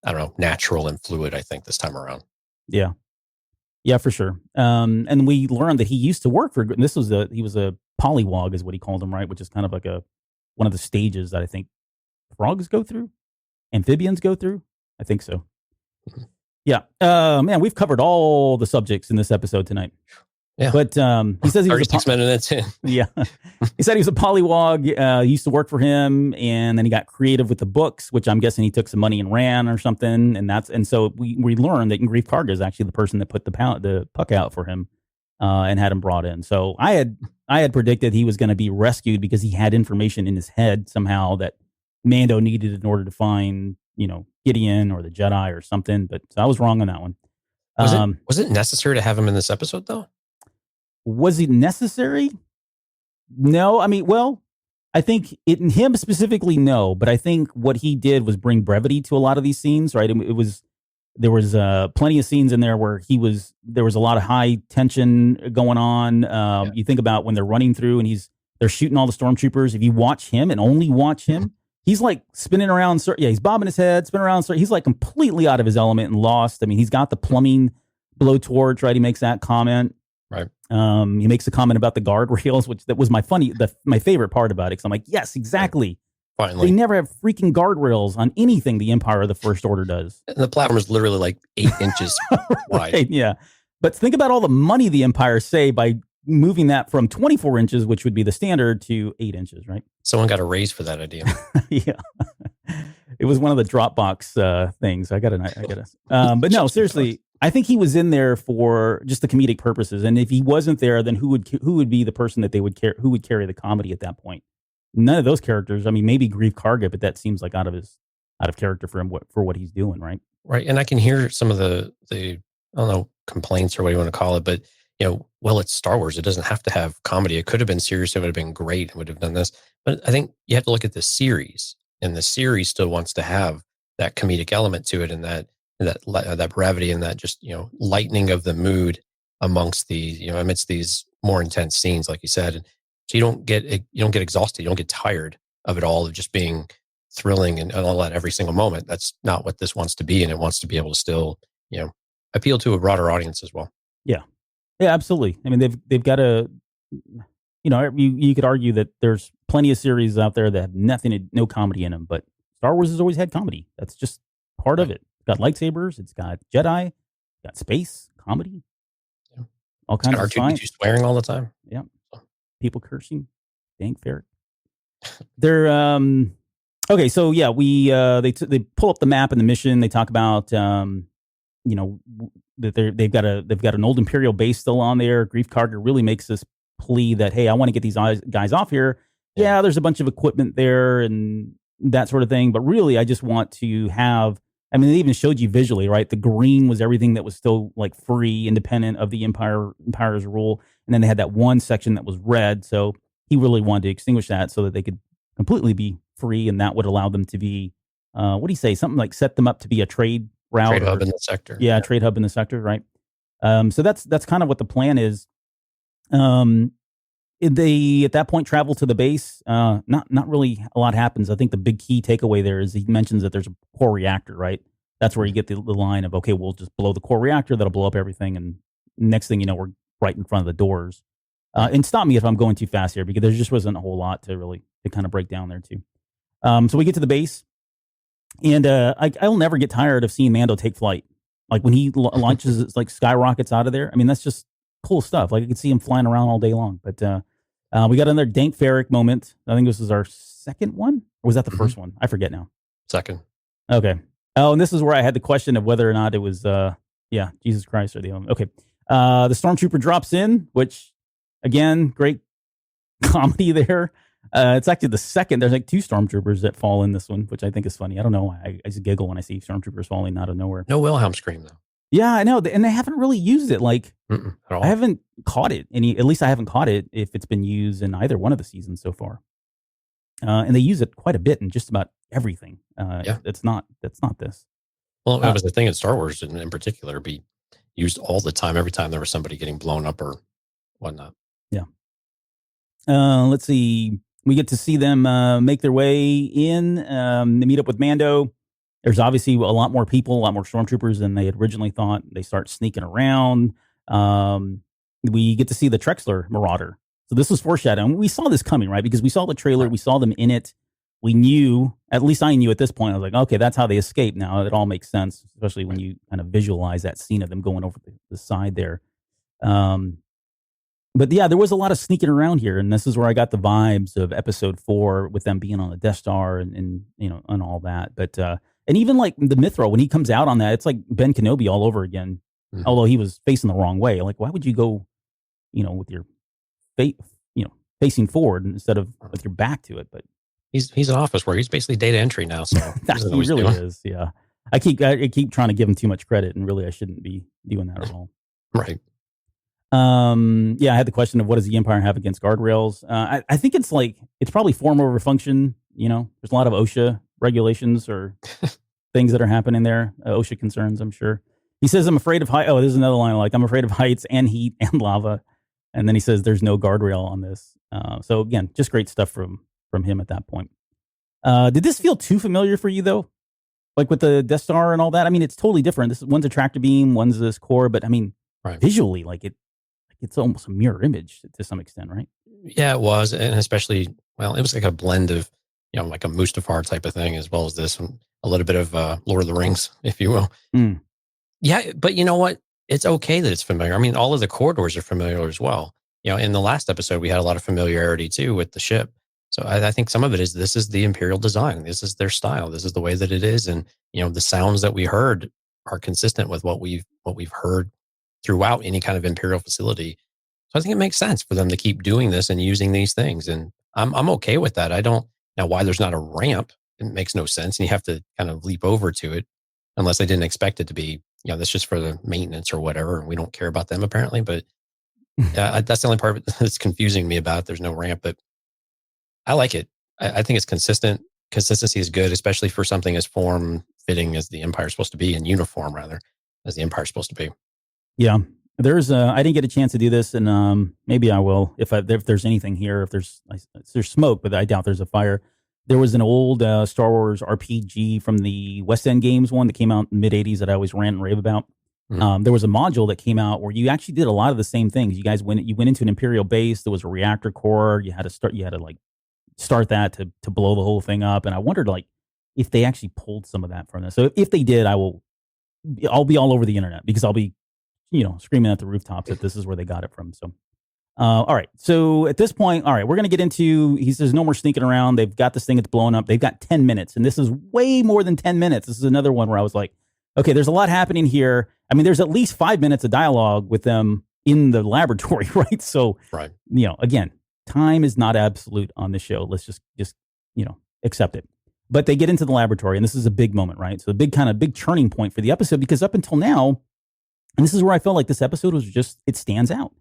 I don't know, natural and fluid, I think, this time around. Yeah. Yeah, for sure. And we learned that he used to work for, and he was a polywog is what he called him, right? Which is kind of like one of the stages that I think frogs go through, amphibians go through. I think so. Yeah. Man, we've covered all the subjects in this episode tonight. Yeah. But he says he was 36 minutes in. Yeah. He said he was a polywog. He used to work for him, and then he got creative with the books, which I'm guessing he took some money and ran or something. And so we learned that Greef Karga is actually the person that put the puck out for him and had him brought in. So I had predicted he was going to be rescued because he had information in his head somehow that Mando needed in order to find, Gideon or the Jedi or something. But so I was wrong on that one. Was it necessary to have him in this episode, though? Was it necessary? No. I mean, well, I think him specifically, no. But I think what he did was bring brevity to a lot of these scenes, right? There was plenty of scenes in there where there was a lot of high tension going on. Yeah. You think about when they're running through and they're shooting all the stormtroopers. If you watch him and only watch him, he's like spinning around. Yeah, he's bobbing his head, spinning around. He's like completely out of his element and lost. I mean, he's got the plumbing blowtorch, right? He makes that comment. Right. He makes a comment about the guardrails, which that was my favorite part about it. Cause I'm like, yes, exactly. Finally. They never have freaking guardrails on anything the Empire or the First Order does. And the platform is literally like 8 inches wide. Right, yeah. But think about all the money the Empire saved by moving that from 24 inches, which would be the standard, to 8 inches, right? Someone got a raise for that idea. Yeah. It was one of the Dropbox things. But no, seriously, I think he was in there for just the comedic purposes. And if he wasn't there, then who would be the person that who would carry the comedy at that point? None of those characters. I mean, maybe Greef Karga, but that seems like out of character for him for what he's doing, right? Right. And I can hear some of the I don't know, complaints or what you want to call it, but well, it's Star Wars. It doesn't have to have comedy. It could have been serious. It would have been great. It would have done this. But I think you have to look at the series, and the series still wants to have that comedic element to it, and that brevity and that just, lightening of the mood amongst amidst these more intense scenes, like you said. And so you don't get exhausted. You don't get tired of it all, of just being thrilling and all that every single moment. That's not what this wants to be. And it wants to be able to still, appeal to a broader audience as well. Yeah. Yeah, absolutely. I mean, they've got to, you could argue that there's plenty of series out there that have no comedy in them, but Star Wars has always had comedy. That's just part of it. It's got lightsabers. It's got Jedi. It's got space, comedy. Yeah. All kinds of science. R2-D2 swearing all the time. Yeah. People cursing. Dang ferret. They're, okay. So yeah, they pull up the map and the mission. They talk about, that they've got an old Imperial base still on there. Greef Karga really makes this plea that, hey, I want to get these guys off here. Yeah, there's a bunch of equipment there and that sort of thing, but really, I just want to have. I mean, they even showed you visually, right? The green was everything that was still like free, independent of the Empire's rule, and then they had that one section that was red. So he really wanted to extinguish that so that they could completely be free, and that would allow them to be, what do you say? Something like set them up to be a trade route. Trade hub in the sector. Yeah, trade hub in the sector, right? So that's kind of what the plan is. They at that point travel to the base. Not really a lot happens. I think the big key takeaway there is he mentions that there's a core reactor, right? That's where you get the line of, okay, we'll just blow the core reactor, that'll blow up everything, and next thing you know, we're right in front of the doors. And stop me if I'm going too fast here, because there just wasn't a whole lot to kind of break down there too. So we get to the base, and I'll never get tired of seeing Mando take flight. Like when he launches, it's like skyrockets out of there. I mean, that's just cool stuff. Like I could see him flying around all day long. But we got another Dank Farrik moment. I think this is our second one, or was that the first one? I forget now. Second. Okay. Oh, and this is where I had the question of whether or not it was, Jesus Christ or the okay. The stormtrooper drops in, which again, great comedy there. It's actually the second. There's like 2 stormtroopers that fall in this one, which I think is funny. I don't know why. I just giggle when I see stormtroopers falling out of nowhere. No Wilhelm scream though. Yeah, I know, and they haven't really used it. Like, at all. I haven't caught it. At least I haven't caught it if it's been used in either one of the seasons so far. And they use it quite a bit in just about everything. That's not this. Well, it was the thing in Star Wars in particular, be used all the time. Every time there was somebody getting blown up or whatnot. Yeah. Let's see. We get to see them make their way in. They meet up with Mando. There's obviously a lot more people, a lot more stormtroopers than they had originally thought. They start sneaking around. We get to see the Trexler Marauder. So this was foreshadowing. We saw this coming, right? Because we saw the trailer. We saw them in it. We knew, at least I knew at this point, I was like, okay, that's how they escape now. It all makes sense, especially when you kind of visualize that scene of them going over the side there. But yeah, there was a lot of sneaking around here, and this is where I got the vibes of Episode 4 with them being on the Death Star and and all that. But and even like the Mithril, when he comes out on that, it's like Ben Kenobi all over again. Mm-hmm. Although he was facing the wrong way. Like, why would you go, with your facing forward instead of with your back to it? But he's an office worker. He's basically data entry now. So he really is. Yeah, I keep trying to give him too much credit, and really I shouldn't be doing that at all. Right. I had the question of what does the Empire have against guardrails? I think it's probably form over function. There's a lot of OSHA regulations or things that are happening there. OSHA concerns, I'm sure. He says, I'm afraid of height. Oh, there's another line I'm afraid of heights and heat and lava. And then he says there's no guardrail on this. So again, just great stuff from him at that point. Did this feel too familiar for you though? Like with the Death Star and all that? I mean, it's totally different. One's a tractor beam, one's this core, but I mean, visually, it's almost a mirror image to some extent, right? Yeah, it was. And especially, it was like a blend of, like a Mustafar type of thing, as well as this, a little bit of Lord of the Rings, if you will. Mm. Yeah, but you know what? It's okay that it's familiar. I mean, all of the corridors are familiar as well. In the last episode, we had a lot of familiarity too with the ship. So I think some of it is, this is the Imperial design. This is their style. This is the way that it is. And, the sounds that we heard are consistent with what we've heard throughout any kind of Imperial facility. So I think it makes sense for them to keep doing this and using these things. And I'm okay with that. I don't know why there's not a ramp. It makes no sense. And you have to kind of leap over to it unless they didn't expect it to be, that's just for the maintenance or whatever. And we don't care about them apparently, but that's the only part that's confusing me about it. There's no ramp, but I like it. I think it's consistent. Consistency is good, especially for something as form fitting as the Empire is supposed to be, and uniform rather, as the Empire is supposed to be. Yeah, there's I didn't get a chance to do this, and maybe I will if there's anything here. If there's smoke, but I doubt there's a fire. There was an old Star Wars RPG from the West End Games one that came out in the mid '80s that I always rant and rave about. Mm-hmm. There was a module that came out where you actually did a lot of the same things. You guys went into an Imperial base. There was a reactor core. You had to start that to blow the whole thing up. And I wondered if they actually pulled some of that from this. So if they did, I'll be all over the internet because I'll be screaming at the rooftops that this is where they got it from. So, all right. So at this point, all right, we're going to get into, he says no more sneaking around. They've got this thing that's blowing up. They've got 10 minutes and this is way more than 10 minutes. This is another one where I was like, okay, there's a lot happening here. I mean, there's at least 5 minutes of dialogue with them in the laboratory, right? So, right. Again, time is not absolute on this show. Let's just accept it. But they get into the laboratory and this is a big moment, right? So the big turning point for the episode, because up until now, and this is where I felt like this episode was it stands out.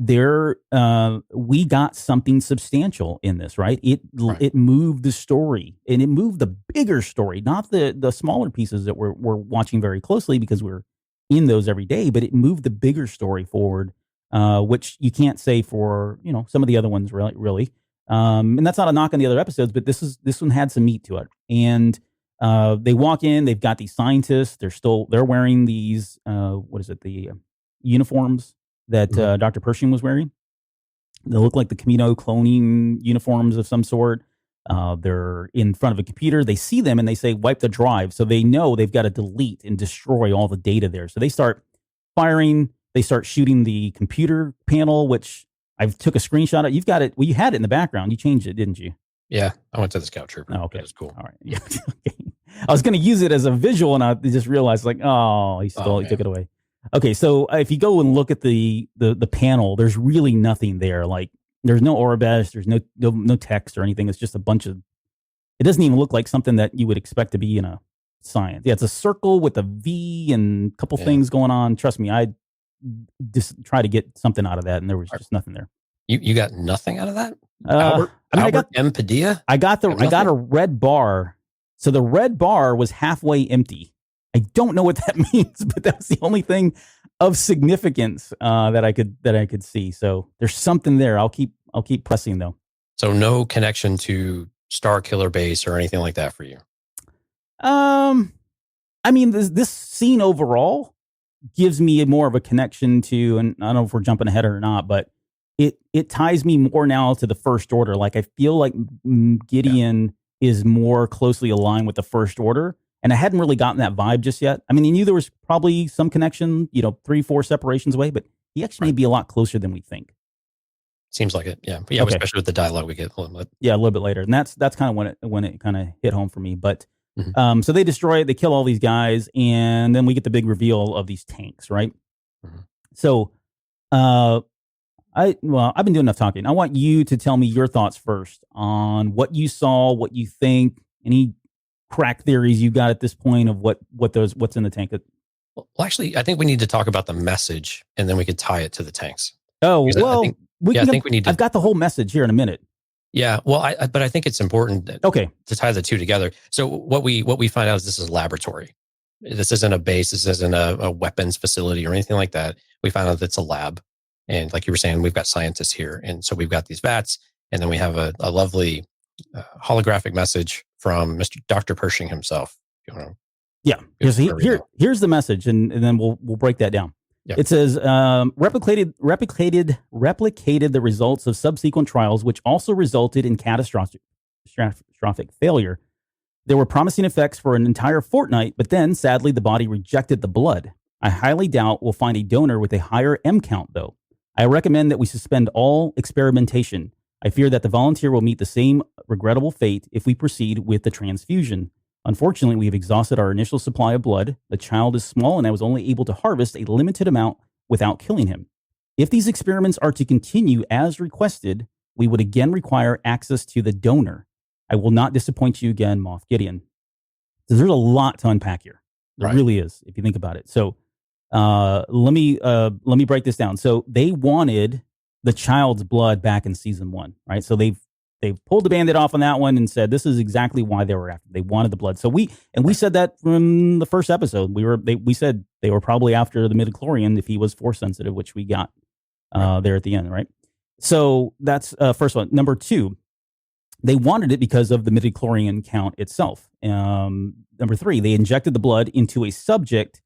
we got something substantial in this, right? It moved the story, and it moved the bigger story, not the smaller pieces that we're watching very closely because we're in those every day, but it moved the bigger story forward, which you can't say for, some of the other ones really. And that's not a knock on the other episodes, but this one had some meat to it. And they walk in, they've got these scientists, they're wearing these, the uniforms that Dr. Pershing was wearing. They look like the Camino cloning uniforms of some sort. They're in front of a computer. They see them and they say, wipe the drive. So they know they've got to delete and destroy all the data there. So they start firing. They start shooting the computer panel, which I took a screenshot of. You've got it. Well, you had it in the background. You changed it, didn't you? Yeah. I went to the Scout Trooper. Oh, okay. It was cool. All right. Yeah. I was going to use it as a visual and I just realized he took it away. Okay, so if you go and look at the panel, there's really nothing there. Like there's no Orabesh, there's no text or anything. It's just a bunch of. It doesn't even look like something that you would expect to be in a science. Yeah, it's a circle with a V and a couple things going on. Trust me, I just try to get something out of that, and there was just nothing there. You got nothing out of that? Albert M. Padilla? I got a red bar. So the red bar was halfway empty. I don't know what that means, but that's the only thing of significance that I could see. So there's something there. I'll keep pressing though. So no connection to Star Killer Base or anything like that for you. I mean, this scene overall gives me more of a connection to, and I don't know if we're jumping ahead or not, but it ties me more now to the First Order. Like I feel like Gideon is more closely aligned with the First Order. And I hadn't really gotten that vibe just yet. I mean, he knew there was probably some connection, 3-4 separations away, but he actually may be a lot closer than we think. Seems like it, yeah. But yeah, okay. Especially with the dialogue we get a little bit. Yeah, a little bit later. And that's kind of when it kind of hit home for me. But so they destroy it, they kill all these guys, and then we get the big reveal of these tanks, right? Mm-hmm. So I've been doing enough talking. I want you to tell me your thoughts first on what you saw, what you think, any crack theories you got at this point of what's in the tank. Well, actually, I think we need to talk about the message, and then we could tie it to the tanks. Oh, well, I think we need to. I've got the whole message here in a minute. Yeah, well, but I think it's important to tie the two together. So what we find out is this is a laboratory. This isn't a base. This isn't a weapons facility or anything like that. We find out that it's a lab, and like you were saying, we've got scientists here, and so we've got these vats, and then we have a lovely holographic message from Dr. Pershing himself. Yeah, here's the message, and then we'll break that down. Yep. It says replicated the results of subsequent trials, which also resulted in catastrophic failure. There were promising effects for an entire fortnight, but then sadly the body rejected the blood. I highly doubt we'll find a donor with a higher M count, though. I recommend that we suspend all experimentation. I fear that the volunteer will meet the same regrettable fate if we proceed with the transfusion. Unfortunately, we have exhausted our initial supply of blood. The child is small, and I was only able to harvest a limited amount without killing him. If these experiments are to continue as requested, we would again require access to the donor. I will not disappoint you again, Moff Gideon. So there's a lot to unpack here. There really is, if you think about it. So let me break this down. So they wanted the child's blood back in season 1, right? So they've pulled the Band-Aid off on that one and said this is exactly why they were after. They wanted the blood. So we said that from the first episode. We said they were probably after the midi-chlorian if he was force sensitive, which we got there at the end, right? So that's first one. Number 2, they wanted it because of the midi-chlorian count itself. Number 3, they injected the blood into a subject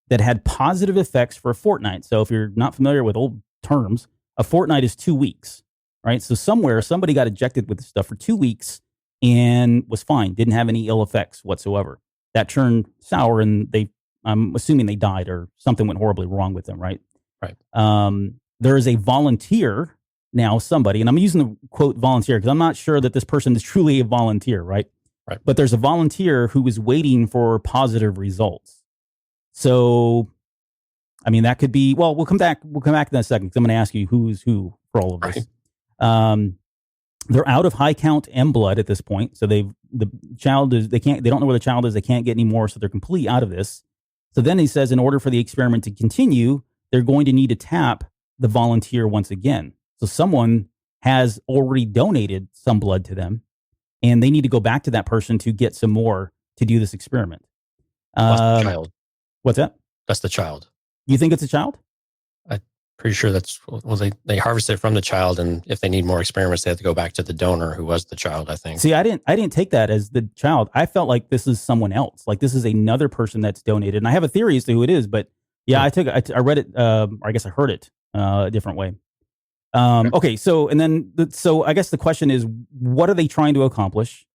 that had positive effects for a fortnight. So if you're not familiar with old terms, a fortnight is 2 weeks, right? So somebody got injected with this stuff for 2 weeks and was fine, didn't have any ill effects whatsoever. That turned sour, and I'm assuming they died or something went horribly wrong with them, right? Right. There is a volunteer now, somebody, and I'm using the quote volunteer because I'm not sure that this person is truly a volunteer, right? Right. But there's a volunteer who is waiting for positive results. So, I mean, that could be, well, we'll come back in a second because I'm going to ask you who's who for all of this. Right. They're out of high count M blood at this point. So they don't know where the child is. They can't get any more. So they're completely out of this. So then he says, in order for the experiment to continue, they're going to need to tap the volunteer once again. So someone has already donated some blood to them, and they need to go back to that person to get some more to do this experiment. Plus the child. What's that? That's the child. You think it's a child? I'm pretty sure that's, well, they harvest it from the child, and if they need more experiments, they have to go back to the donor who was the child, I think. See, I didn't take that as the child. I felt like this is someone else. Like this is another person that's donated. And I have a theory as to who it is, but yeah, I read it, or I guess I heard it a different way. Okay, so I guess the question is, what are they trying to accomplish?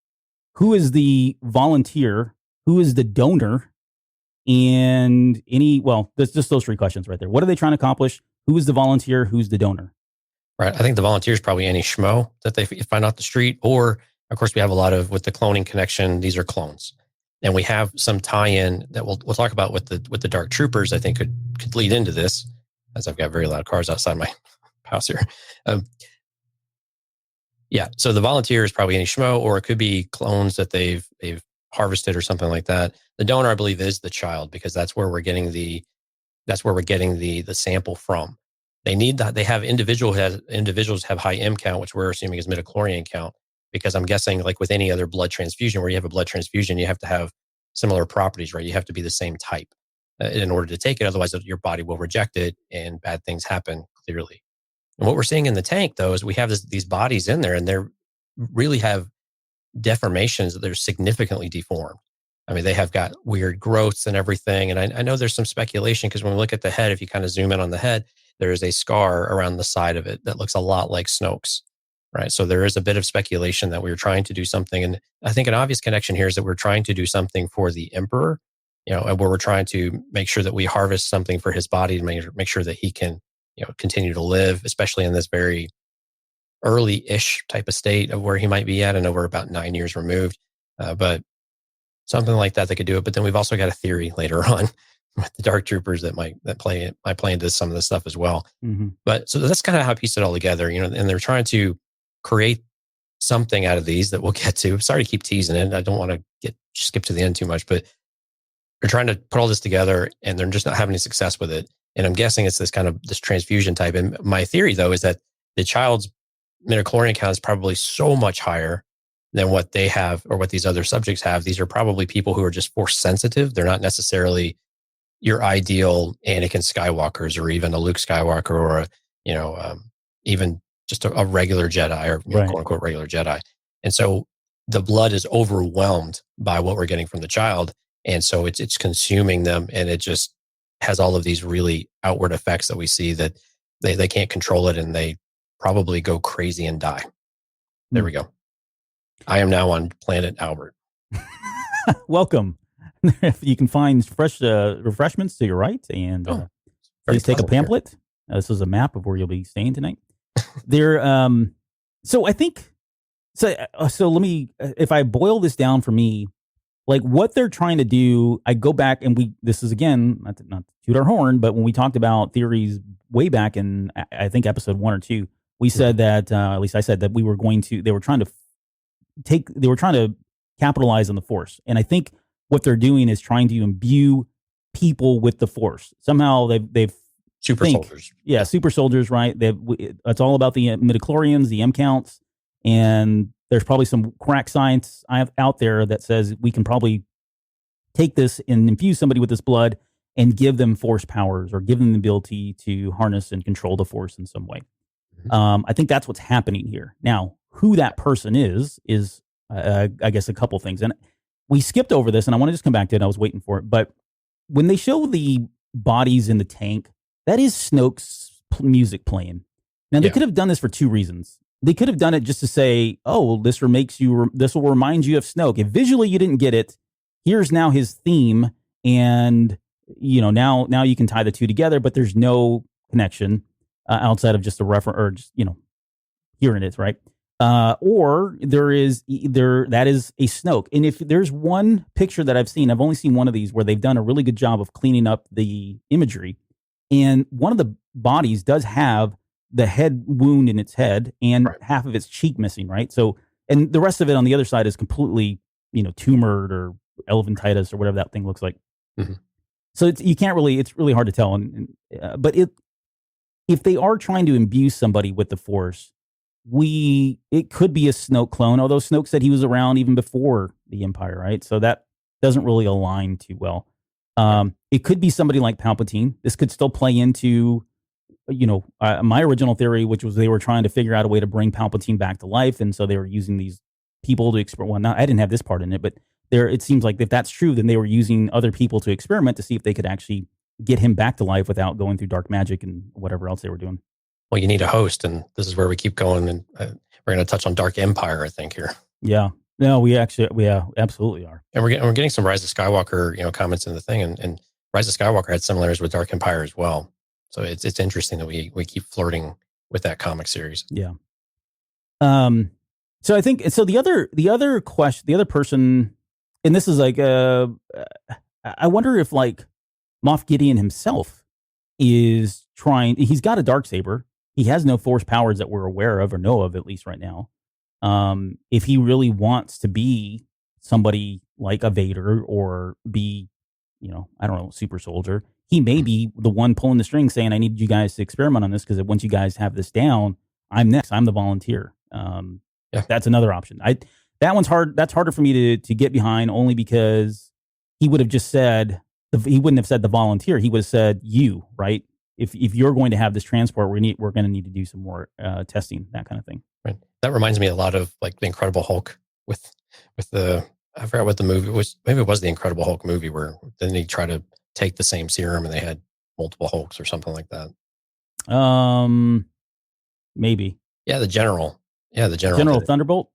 Who is the volunteer? Who is the donor? And there's just those three questions right there. What are they trying to accomplish? Who is the volunteer? Who's the donor? Right. I think the volunteer is probably any schmo that they find off the street, or of course we have a lot of, with the cloning connection, these are clones. And we have some tie-in that we'll talk about with the Dark Troopers, I think could lead into this, as I've got very loud cars outside my house here. Yeah. So the volunteer is probably any schmo, or it could be clones that they've harvested or something like that. The donor, I believe, is the child, because that's where we're getting the sample from. They need that. They have individuals have high M count, which we're assuming is midi-chlorian count, because I'm guessing, like with any other blood transfusion, where you have a blood transfusion, you have to have similar properties, right? You have to be the same type in order to take it. Otherwise, your body will reject it and bad things happen, clearly. And what we're seeing in the tank, though, is we have these bodies in there, and they really have deformations that they're significantly deformed. I mean, they have got weird growths and everything. And I know there's some speculation, because when we look at the head, if you kind of zoom in on the head, there is a scar around the side of it that looks a lot like Snoke's, right? So there is a bit of speculation that we're trying to do something. And I think an obvious connection here is that we're trying to do something for the Emperor, and where we're trying to make sure that we harvest something for his body to make sure that he can, continue to live, especially in this very early-ish type of state of where he might be at. I know we're about 9 years removed, but something like that could do it. But then we've also got a theory later on with the Dark Troopers that might play into some of this stuff as well. Mm-hmm. But so that's kind of how I pieced it all together, and they're trying to create something out of these that we'll get to. Sorry to keep teasing it. I don't want to skip to the end too much, but they're trying to put all this together, and they're just not having any success with it. And I'm guessing it's this transfusion type. And my theory, though, is that the child's midi-chlorian count is probably so much higher than what they have or what these other subjects have. These are probably people who are just force sensitive. They're not necessarily your ideal Anakin Skywalkers, or even a Luke Skywalker, or even just a regular Jedi, or right, quote unquote regular Jedi. And so the blood is overwhelmed by what we're getting from the child. And so it's consuming them, and it just has all of these really outward effects that we see that they can't control it, and they probably go crazy and die. There we go. I am now on planet Albert. Welcome. You can find fresh refreshments to your right, and please take a pamphlet. This is a map of where you'll be staying tonight. There. So I think. So let me. If I boil this down for me, like what they're trying to do, I go back and this is again not to toot our horn, but when we talked about theories way back in I think episode 1 or 2, we said that at least I said that they were trying to capitalize on the Force. And I think what they're doing is trying to imbue people with the Force. Somehow they've soldiers. Yeah, super soldiers, right? It's all about the midi-chlorians, the M counts, and there's probably some crack science out there that says we can probably take this and infuse somebody with this blood and give them Force powers, or give them the ability to harness and control the Force in some way. I think that's what's happening here. Now, who that person is I guess a couple things. And we skipped over this, and I want to just come back to it. I was waiting for it. But when they show the bodies in the tank, that is Snoke's music playing. Now, they could have done this for two reasons. They could have done it just to say, oh, this will remind you of Snoke. If visually you didn't get it, here's now his theme. And, now you can tie the two together, but there's no connection outside of just a reference, or just, hearing it, right? Or that is a Snoke. And if there's one picture that I've seen, I've only seen one of these where they've done a really good job of cleaning up the imagery. And one of the bodies does have the head wound in its head and half of its cheek missing, right? So, and the rest of it on the other side is completely, tumored or elephantitis or whatever that thing looks like. Mm-hmm. So it's really hard to tell. But if they are trying to imbue somebody with the Force, it could be a Snoke clone, although Snoke said he was around even before the Empire, right? So that doesn't really align too well. It could be somebody like Palpatine. This could still play into, my original theory, which was they were trying to figure out a way to bring Palpatine back to life, and so they were using these people to experiment. Well, not, I didn't have this part in it, but it seems like if that's true, then they were using other people to experiment to see if they could actually get him back to life without going through dark magic and whatever else they were doing. Well, you need a host, and this is where we keep going, and we're going to touch on Dark Empire, I think, here. Yeah. No, we absolutely are. And we're getting some Rise of Skywalker, comments in the thing, and Rise of Skywalker had similarities with Dark Empire as well. So it's interesting that we keep flirting with that comic series. Yeah. So I think the other question, the other person, and this is like, I wonder if like Moff Gideon himself is trying. He's got a Darksaber. He has no Force powers that we're aware of or know of, at least right now. If he really wants to be somebody like a Vader or be, I don't know, super soldier, he may be the one pulling the string saying, I need you guys to experiment on this because once you guys have this down, I'm next. I'm the volunteer. That's another option. That one's hard. That's harder for me to get behind, only because he would have just said, he wouldn't have said the volunteer. He would have said you, right? If you're going to have this transport, we're going to need to do some more testing, that kind of thing. Right. That reminds me a lot of like the Incredible Hulk with the, I forgot what the movie was. Maybe it was the Incredible Hulk movie where then they try to take the same serum and they had multiple Hulks or something like that. Maybe. Yeah, the General. Yeah, the General. General Thunderbolt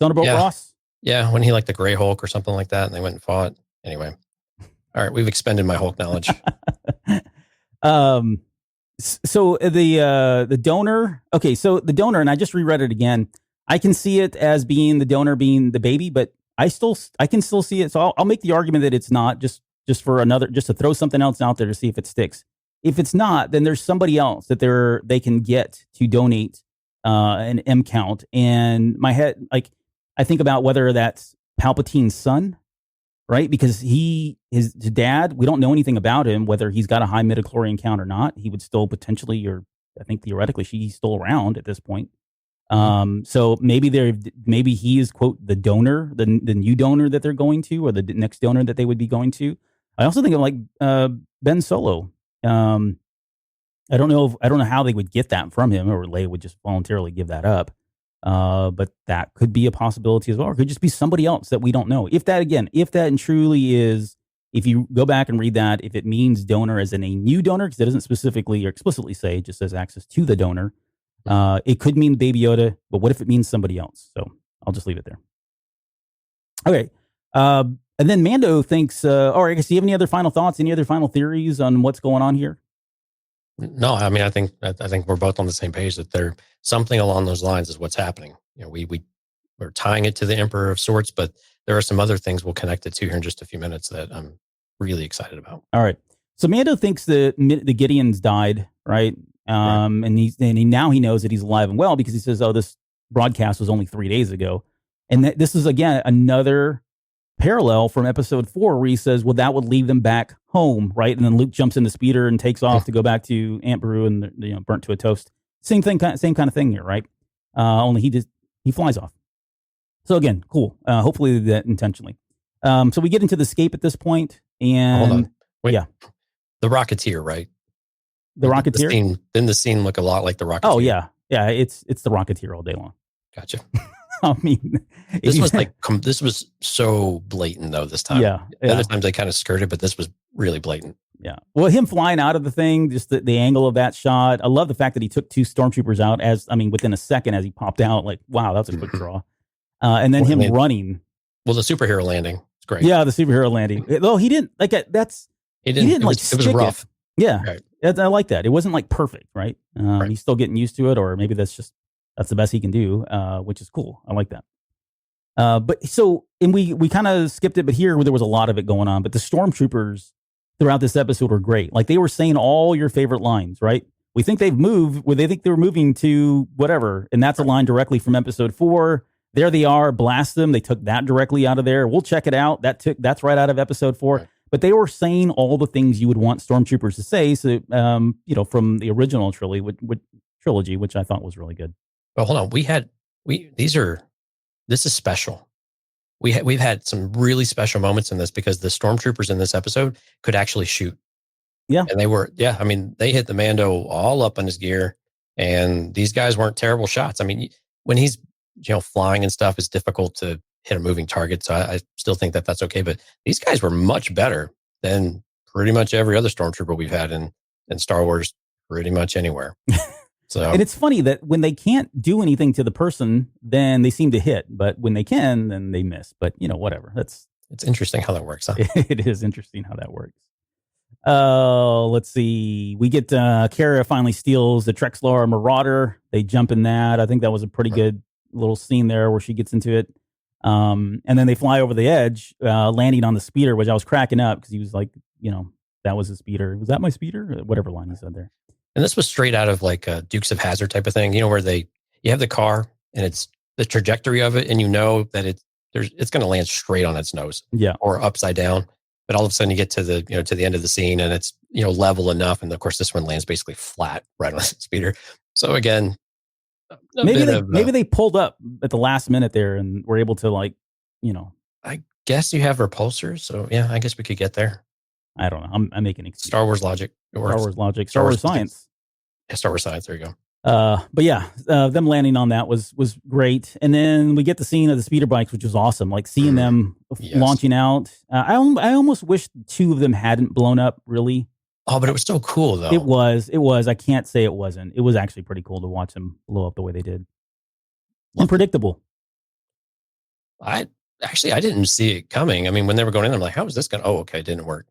Ross. Yeah, when he liked the Gray Hulk or something like that, and they went and fought. Anyway, all right, we've expended my Hulk knowledge. So the donor. Okay, so the donor, and I just reread it again. I can see it as being the donor being the baby, but I can still see it. So I'll make the argument that it's not just to throw something else out there to see if it sticks. If it's not, then there's somebody else that they can get to donate an M count. And my head, like, I think about whether that's Palpatine's son, right? Because his dad, we don't know anything about him, whether he's got a high midi-chlorian count or not. He would still potentially, or I think theoretically, he's still around at this point. So maybe he is, quote, the donor, the new donor that they're going to, or the next donor that they would be going to. I also think of like Ben Solo. I don't know how they would get that from him, or Leia would just voluntarily give that up. But that could be a possibility as well. Or it could just be somebody else that we don't know. If that truly is, if you go back and read that, if it means donor as in a new donor, because it doesn't specifically or explicitly say, it just says access to the donor. It could mean Baby Yoda, but what if it means somebody else? So I'll just leave it there. Okay. And then Mando thinks, all right, I guess, do you have any other final thoughts, any other final theories on what's going on here? No, I mean, I think we're both on the same page that there something along those lines is what's happening. We're tying it to the Emperor of sorts, but there are some other things we'll connect it to here in just a few minutes that I'm really excited about. All right. So Mando thinks the Gideons died, right? Right. And now he knows that he's alive and well because he says, oh, this broadcast was only 3 days ago. And this is, again, another parallel from episode 4 where he says, well, that would leave them back home, right? And then Luke jumps in the speeder and takes off to go back to Aunt Beru and burnt to a toast. Same kind of thing here, right? Only he flies off. So again, cool. Hopefully that intentionally. So we get into the escape at this point, and hold on. Wait. Yeah, the Rocketeer, right? The Rocketeer. Didn't the scene look a lot like the Rocketeer? Oh yeah. It's the Rocketeer all day long. Gotcha. I mean, this was so blatant though this time. Yeah. Other times they kind of skirted, but this was really blatant. Yeah. Well, him flying out of the thing, just the angle of that shot. I love the fact that he took 2 stormtroopers out within a second as he popped out. Like, wow, that's a quick draw. And then running. Well, the superhero landing. It's great. Yeah, the superhero landing. Though he didn't like it. It was rough. Yeah. Right. I like that. It wasn't like perfect, right? Right? He's still getting used to it, or maybe that's the best he can do, which is cool. I like that. And we kind of skipped it, but here there was a lot of it going on. But the stormtroopers throughout this episode were great. Like they were saying all your favorite lines, right? We think they've moved, where they think they were moving to whatever, and that's a line directly from episode 4. There they are, blast them. They took that directly out of there. We'll check it out. That's right out of episode 4. Right. but they were saying all the things you would want stormtroopers to say. So, from the original trilogy, which I thought was really good. But hold on, this is special. We've had some really special moments in this because the stormtroopers in this episode could actually shoot. Yeah. And they hit the Mando all up on his gear, and these guys weren't terrible shots. I mean, when he's, flying and stuff, it's difficult to hit a moving target. So I still think that that's okay. But these guys were much better than pretty much every other stormtrooper we've had in Star Wars, pretty much anywhere. So, and it's funny that when they can't do anything to the person, then they seem to hit. But when they can, then they miss. But, whatever. It's interesting how that works, huh? It is interesting how that works. Let's see. We get Kara finally steals the Trexlar Marauder. They jump in that. I think that was a pretty good little scene there where she gets into it. And then they fly over the edge, landing on the speeder, which I was cracking up because he was like, that was a speeder. Was that my speeder? Or whatever line he said there. And this was straight out of like a Dukes of Hazzard type of thing, where you have the car and it's the trajectory of it, and that it's going to land straight on its nose, or upside down. But all of a sudden, you get to the to the end of the scene, and it's level enough, and of course, this one lands basically flat right on the speeder. So again, maybe they pulled up at the last minute there and were able to I guess you have repulsors, so yeah, I guess we could get there. I don't know. I'm making Star Wars logic. Star Wars logic. Star Wars science. Yeah, Star Wars science. There you go. But yeah, them landing on that was great. And then we get the scene of the speeder bikes, which was awesome. Like seeing them launching out. I almost wish 2 of them hadn't blown up, really. Oh, but it was so cool, though. It was. I can't say it wasn't. It was actually pretty cool to watch them blow up the way they did. Unpredictable. I didn't see it coming. I mean, when they were going in, I'm like, how is this going? Oh, okay, it didn't work.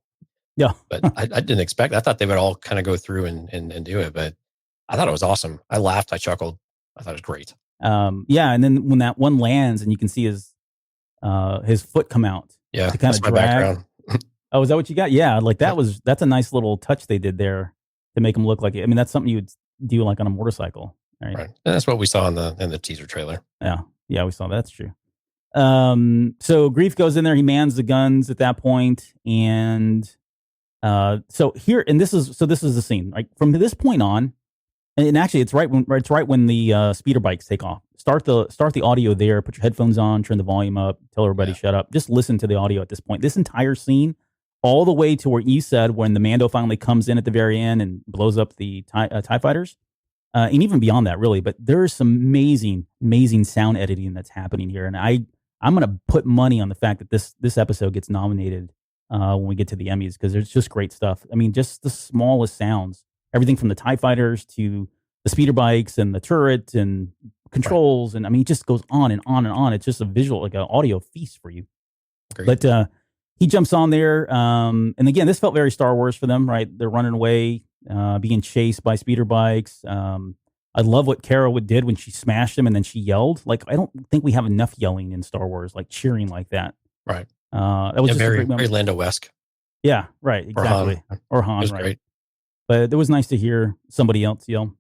Yeah. But I didn't expect. I thought they would all kind of go through and do it, but I thought it was awesome. I laughed. I chuckled. I thought it was great. Yeah, and then when that one lands and you can see his foot come out. Yeah, to kind of my drag. background. Oh, is that what you got? Yeah, like that's a nice little touch they did there to make him look like it. I mean, that's something you would do like on a motorcycle, right? Right. And that's what we saw in the teaser trailer. Yeah, we saw that. That's true. So Greef goes in there. He mans the guns at that point, and so this is the scene. Like from this point on. And actually, it's right when the speeder bikes take off. Start the audio there. Put your headphones on. Turn the volume up. Tell everybody shut up. Just listen to the audio at this point. This entire scene, all the way to where you said when the Mando finally comes in at the very end and blows up the TIE fighters, and even beyond that, really. But there is some amazing sound editing that's happening here, and I'm gonna put money on the fact that this episode gets nominated when we get to the Emmys because there's just great stuff. I mean, just the smallest sounds. Everything from the TIE fighters to the speeder bikes and the turret and controls. And I mean, it just goes on and on and on. It's just a visual, like an audio feast for you. Great. But he jumps on there. And again, this felt very Star Wars for them, right? They're running away, being chased by speeder bikes. I love what Kara did when she smashed him and then she yelled. Like, I don't think we have enough yelling in Star Wars, like cheering like that. Very Lando-esque. Yeah, right. Exactly. Or Han, right. Great. But it was nice to hear somebody else yell.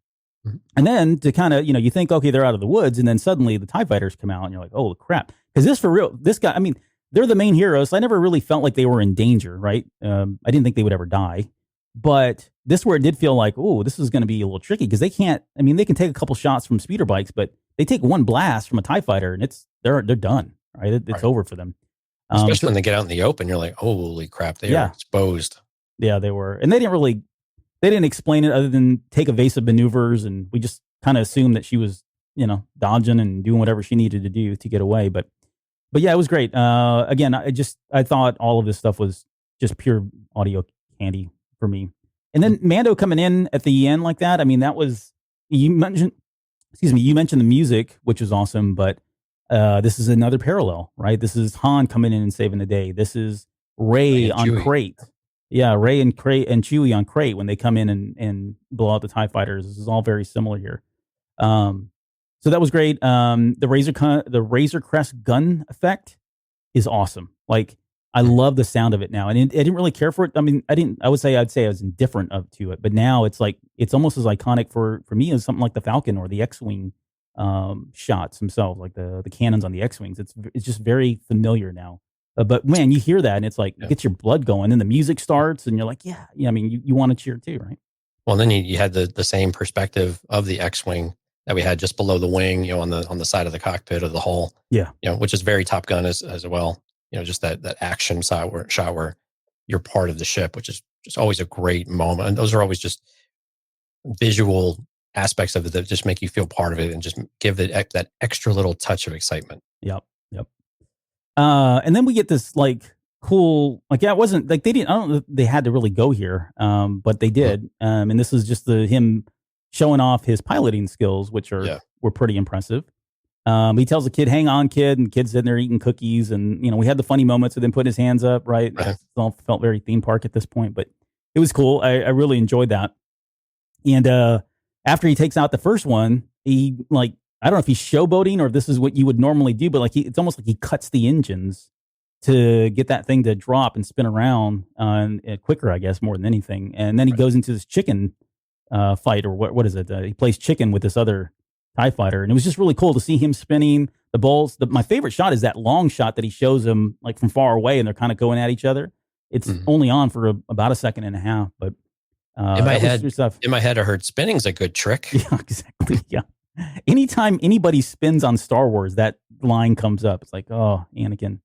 Mm-hmm. And then to kind of, you think, okay, they're out of the woods. And then suddenly the TIE fighters come out and you're like, oh, crap. Because this guy, I mean, they're the main heroes. So I never really felt like they were in danger, right? I didn't think they would ever die. But this where it did feel like, oh, this is going to be a little tricky because they can take a couple shots from speeder bikes, but they take one blast from a TIE fighter and they're done, right? It's over for them. Especially when they get out in the open, you're like, holy crap, they are exposed. Yeah, they were. And they didn't explain it other than take evasive maneuvers, and we just kind of assumed that she was, dodging and doing whatever she needed to do to get away. But yeah, it was great. Again, I thought all of this stuff was just pure audio candy for me. And then Mando coming in at the end like that. I mean, that was you mentioned the music, which was awesome, but this is another parallel, right? This is Han coming in and saving the day. This is Rey on Crate. Yeah, Rey and Chewie on Crate when they come in and blow out the TIE fighters. This is all very similar here. So that was great. The Razor Crest gun effect is awesome. Like, I love the sound of it now, and I didn't really care for it. I mean, I'd say I was indifferent to it, but now it's like it's almost as iconic for me as something like the Falcon or the X-wing shots themselves, like the cannons on the X-wings. It's just very familiar now. But man, you hear that and it's like, it gets your blood going and the music starts and you're like, yeah, I mean, you want to cheer too, right? Well, then you had the same perspective of the X-Wing that we had just below the wing, on the side of the cockpit of the hull. Yeah. Which is very Top Gun as well. Just that action shot where you're part of the ship, which is just always a great moment. And those are always just visual aspects of it that just make you feel part of it and just give it that extra little touch of excitement. Yep. And then we get this like cool, like, it wasn't like I don't know if they had to really go here, but they did. And this is just him showing off his piloting skills, which were pretty impressive. He tells the kid, hang on, kid, and the kid's sitting there eating cookies. And, we had the funny moments with him putting his hands up, right? It all felt very theme park at this point, but it was cool. I really enjoyed that. And after he takes out the first one, he I don't know if he's showboating or if this is what you would normally do, but it's almost like he cuts the engines to get that thing to drop and spin around quicker, I guess, more than anything. And then he goes into this chicken fight, or what is it? He plays chicken with this other TIE fighter. And it was just really cool to see him spinning the balls. My favorite shot is that long shot that he shows him like from far away and they're kind of going at each other. It's only on for about a second and a half, but in my head, I heard spinning's a good trick. Yeah, exactly. Yeah. Anytime anybody spins on Star Wars, that line comes up. It's like, oh, Anakin,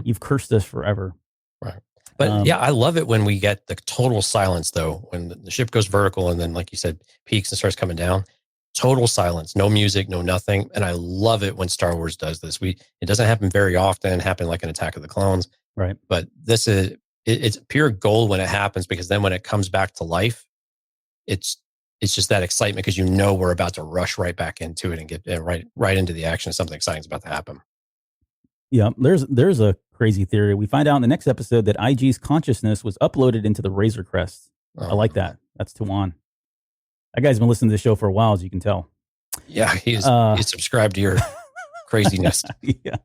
you've cursed us forever. Right. But I love it when we get the total silence, though, when the ship goes vertical and then, like you said, peaks and starts coming down. Total silence, no music, no nothing. And I love it when Star Wars does this. It doesn't happen very often, happen like an Attack of the Clones. Right. But this is, it's pure gold when it happens, because then when it comes back to life, it's just that excitement because we're about to rush right back into it and get right into the action. Something exciting's about to happen. Yeah, there's a crazy theory. We find out in the next episode that IG's consciousness was uploaded into the Razor Crest. I like that. That's Tuan. That guy's been listening to the show for a while, as you can tell. Yeah, he's subscribed to your craziness. Yeah.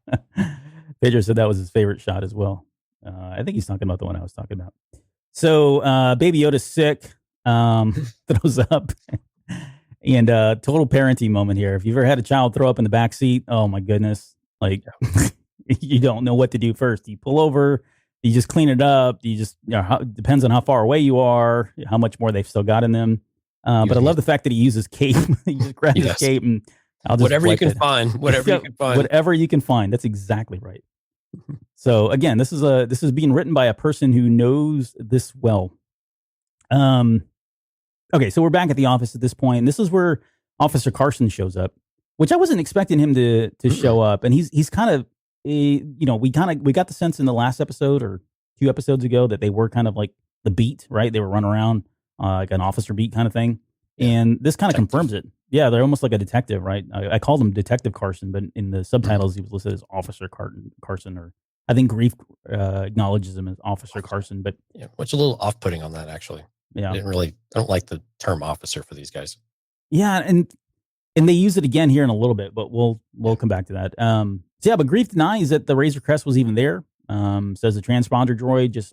Pedro said that was his favorite shot as well. I think he's talking about the one I was talking about. So Baby Yoda's sick. Throws up. And total parenting moment here. If you've ever had a child throw up in the back seat, oh my goodness. Like, you don't know what to do first. Do you pull over? Do you just clean it up? Do you just, depends on how far away you are, how much more they've still got in them. But I love the fact that he uses cape. He just grabs his cape and I'll just whatever you can find. Whatever you can find. That's exactly right. So again, this is being written by a person who knows this well. Okay, so we're back at the office at this point, and this is where Officer Carson shows up, which I wasn't expecting him to show up. And he's kind of, we got the sense in the last episode or 2 episodes ago that they were kind of like the beat, right? They were running around like an officer beat kind of thing. And this kind of confirms it. Yeah, they're almost like a detective, right? I called him Detective Carson, but in the subtitles he was listed as Officer Carson, or I think Greef acknowledges him as Officer Carson. But which is a little off-putting on that, actually. Yeah, I don't like the term officer for these guys. Yeah, and they use it again here in a little bit, but we'll come back to that. But Greef denies that the Razor Crest was even there. Says the transponder droid just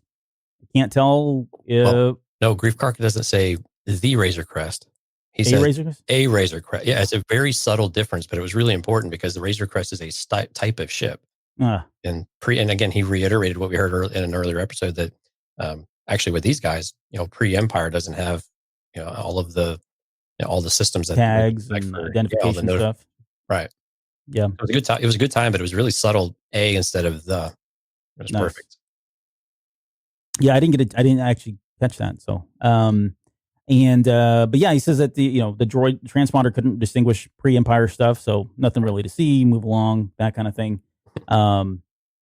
can't tell. No, Greef Karga doesn't say the Razor Crest. He said a Razor Crest. Yeah, it's a very subtle difference, but it was really important because the Razor Crest is a type of ship. And again, he reiterated what we heard in an earlier episode that actually with these guys, pre-Empire doesn't have all of the all the systems that tags and identification stuff. Right. Yeah. It was a good time. It was a good time, but it was really subtle. A instead of the. It was perfect. Yeah, I didn't actually catch that. So, but yeah, he says that the droid transponder couldn't distinguish pre-Empire stuff, so nothing really to see. Move along, that kind of thing.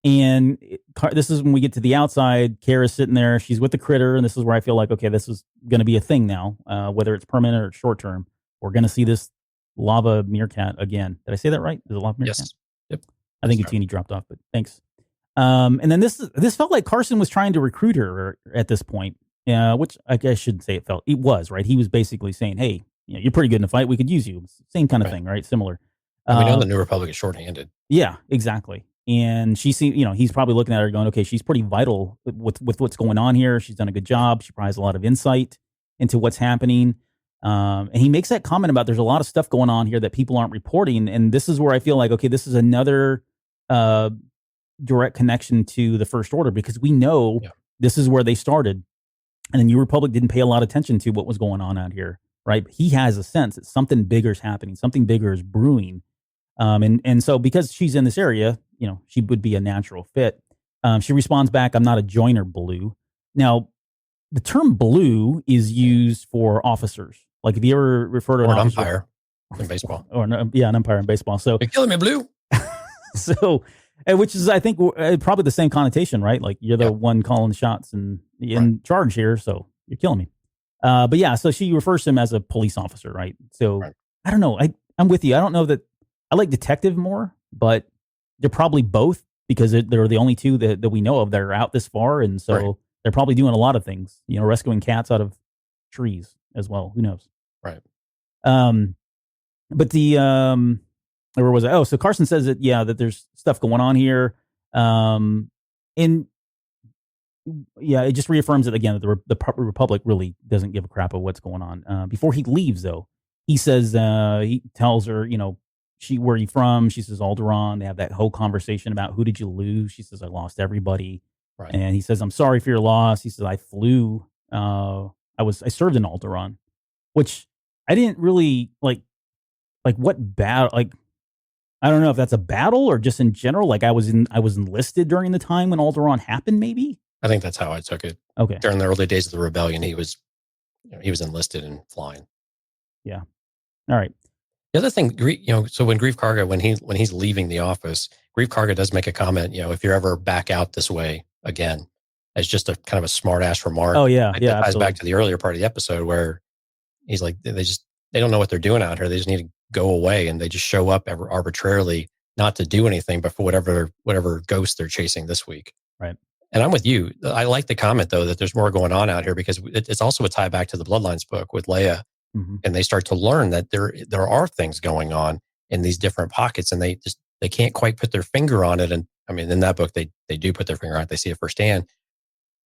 This is when we get to the outside. Kara's sitting there. She's with the critter, and this is where I feel like, okay, this is going to be a thing now, whether it's permanent or short term. We're going to see this lava meerkat again. Did I say that right? Is it lava meerkat? Yes. Yep. I think Utini dropped off, but thanks. And then this felt like Carson was trying to recruit her at this point, which I guess I shouldn't say it felt. It was, right? He was basically saying, hey, you're pretty good in a fight. We could use you. Same kind of thing, right? Similar. We know the New Republic is shorthanded. Yeah, exactly. And she seems, he's probably looking at her going, okay, she's pretty vital with what's going on here. She's done a good job. She probably has a lot of insight into what's happening. And he makes that comment about there's a lot of stuff going on here that people aren't reporting. And this is where I feel like, okay, this is another direct connection to the First Order because we know this is where they started. And the New Republic didn't pay a lot of attention to what was going on out here, right? He has a sense that something bigger is happening, something bigger is brewing. And so because she's in this area, she would be a natural fit. She responds back, I'm not a joiner, Blue. Now, the term blue is used for officers. Like if you ever refer to an umpire in baseball. An umpire in baseball. So you're killing me, Blue. So, which is, I think, probably the same connotation, right? Like you're the one calling the shots and in charge here, so you're killing me. But yeah, so she refers to him as a police officer, right? So I don't know. I'm with you. I don't know that I like detective more, but they're probably both because they're the only two that we know of that are out this far, and so they're probably doing a lot of things. Rescuing cats out of trees as well. Who knows? Right. But the where was I? Oh, so Carson says that that there's stuff going on here, and it just reaffirms it again that the Republic really doesn't give a crap of what's going on. Before he leaves, though, he says he tells her, where you from? She says Alderaan. They have that whole conversation about who did you lose? She says I lost everybody, and he says I'm sorry for your loss. He says I flew. I served in Alderaan, which I didn't really like what battle like. I don't know if that's a battle or just in general. Like I was enlisted during the time when Alderaan happened. Maybe I think that's how I took it. Okay, during the early days of the rebellion, he was enlisted and flying. Yeah. All right. The other thing, so when Greef Karga, when he's leaving the office, Greef Karga does make a comment. If you're ever back out this way again, as just a kind of a smart ass remark. Oh yeah, yeah. That ties back to the earlier part of the episode where he's like, they don't know what they're doing out here. They just need to go away, and they just show up arbitrarily, not to do anything, but for whatever ghost they're chasing this week. Right. And I'm with you. I like the comment though that there's more going on out here because it's also a tie back to the Bloodlines book with Leia, and they start to learn that there are things going on in these different pockets, and they can't quite put their finger on it. And I mean, in that book, they do put their finger on it; they see it firsthand.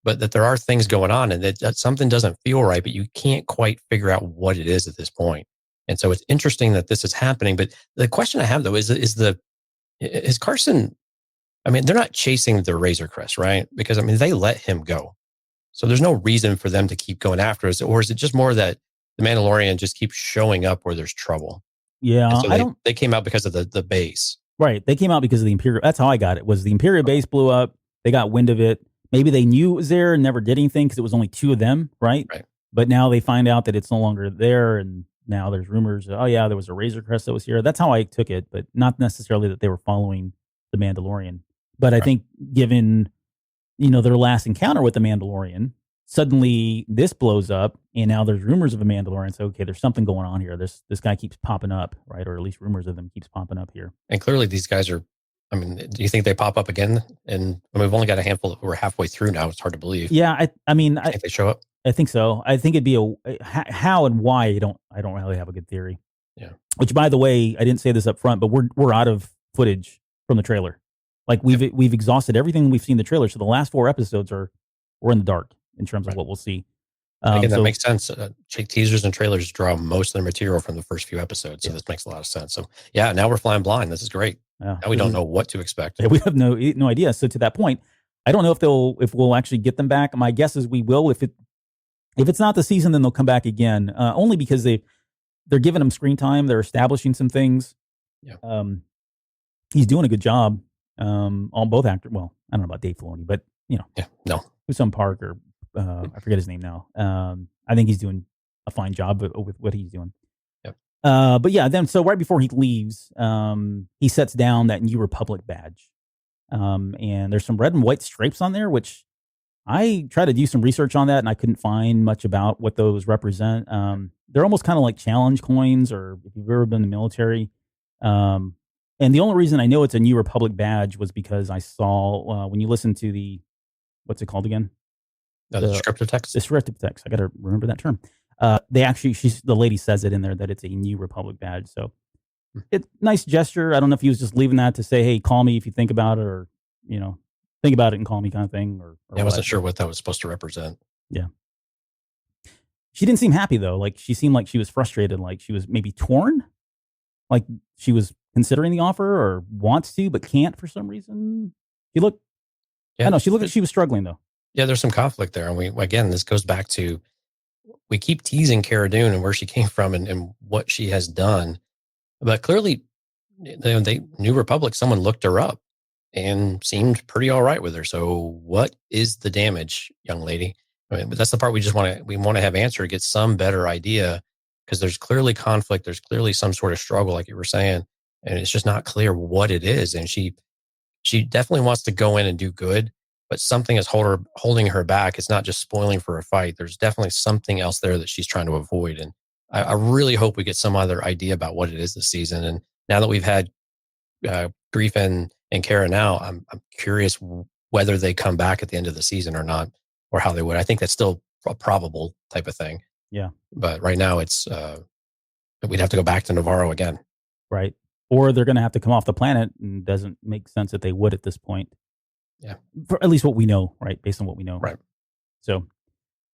But that there are things going on, and that something doesn't feel right, but you can't quite figure out what it is at this point. And so it's interesting that this is happening. But the question I have though is Carson? I mean, they're not chasing the Razor Crest, right? Because I mean, they let him go, so there's no reason for them to keep going after us. Or is it just more that the Mandalorian just keeps showing up where there's trouble? Yeah, so they came out because of the base, right? They came out because of the Imperial. That's how I got it. Was the Imperial base blew up? They got wind of it. Maybe they knew it was there and never did anything because it was only two of them, right? Right. But now they find out that it's no longer there, and now there's rumors. Oh yeah, there was a Razor Crest that was here. That's how I took it, but not necessarily that they were following the Mandalorian. But I think given, their last encounter with the Mandalorian, suddenly this blows up and now there's rumors of a Mandalorian. So, okay, there's something going on here. This guy keeps popping up, right? Or at least rumors of them keeps popping up here. And clearly these guys are, I mean, do you think they pop up again? And I mean, we've only got a handful who are halfway through now. It's hard to believe. Yeah. I think they show up. I think so. I think it'd be how and why. I don't really have a good theory. Yeah. Which, by the way, I didn't say this up front, but we're out of footage from the trailer. Like we've exhausted everything we've seen in the trailer. So the last 4 episodes we're in the dark in terms of what we'll see. Again, that makes sense. Teasers and trailers draw most of the material from the first few episodes. So this makes a lot of sense. So yeah, now we're flying blind. This is great. Now we don't know what to expect. We have no idea. So to that point, I don't know if we'll actually get them back. My guess is we will. If it's not the season, then they'll come back again. Only because they're giving them screen time. They're establishing some things. Yeah. He's doing a good job. On both actors. Well, I don't know about Dave Filoni, but Usam Park or I forget his name now. I think he's doing a fine job with what he's doing. Yep. But yeah, then so right before he leaves, he sets down that New Republic badge, and there's some red and white stripes on there, which I tried to do some research on that, and I couldn't find much about what those represent. They're almost kind of like challenge coins, or if you've ever been in the military. And the only reason I know it's a New Republic badge was because I saw when you listen to the, what's it called again? The descriptive text. Descriptive text. I got to remember that term. They actually, the lady says it in there that it's a New Republic badge. So it's nice gesture. I don't know if he was just leaving that to say, hey, call me if you think about it, or think about it and call me kind of thing. Or I wasn't sure what that was supposed to represent. Yeah. She didn't seem happy though. Like she seemed like she was frustrated. Like she was maybe torn. Like she was considering the offer or wants to, but can't for some reason. She looked. Yeah. I know she looked. She was struggling though. Yeah, there's some conflict there, and this goes back to we keep teasing Cara Dune and where she came from and what she has done, but clearly, New Republic, someone looked her up and seemed pretty all right with her. So, what is the damage, young lady? But that's the part we want to have answered, get some better idea, because there's clearly conflict, there's clearly some sort of struggle, like you were saying, and it's just not clear what it is. And she definitely wants to go in and do good, but something is holding her back. It's not just spoiling for a fight. There's definitely something else there that she's trying to avoid. And I really hope we get some other idea about what it is this season. And now that we've had Greef and Cara now, I'm curious whether they come back at the end of the season or not, or how they would. I think that's still a probable type of thing. Yeah. But right now it's, we'd have to go back to Navarro again. Right. Or they're going to have to come off the planet, and it doesn't make sense that they would at this point. Yeah. For at least what we know, right? Based on what we know. Right. So,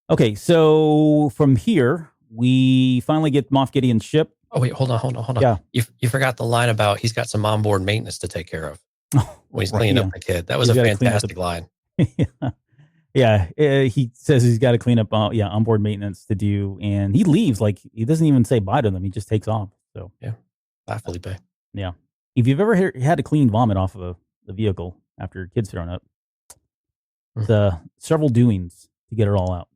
okay. So from here, we finally get Moff Gideon's ship. Oh, wait, hold on. Yeah. You forgot the line about he's got some onboard maintenance to take care of when he's cleaning up the kid. That was He's a gotta clean up fantastic line. Yeah. He says he's got to clean up, onboard maintenance to do. And he leaves. Like, he doesn't even say bye to them. He just takes off. So, yeah. Bye, Felipe. Yeah. If you've ever had to clean vomit off of the vehicle after your kid's thrown up, it's several doings to get it all out.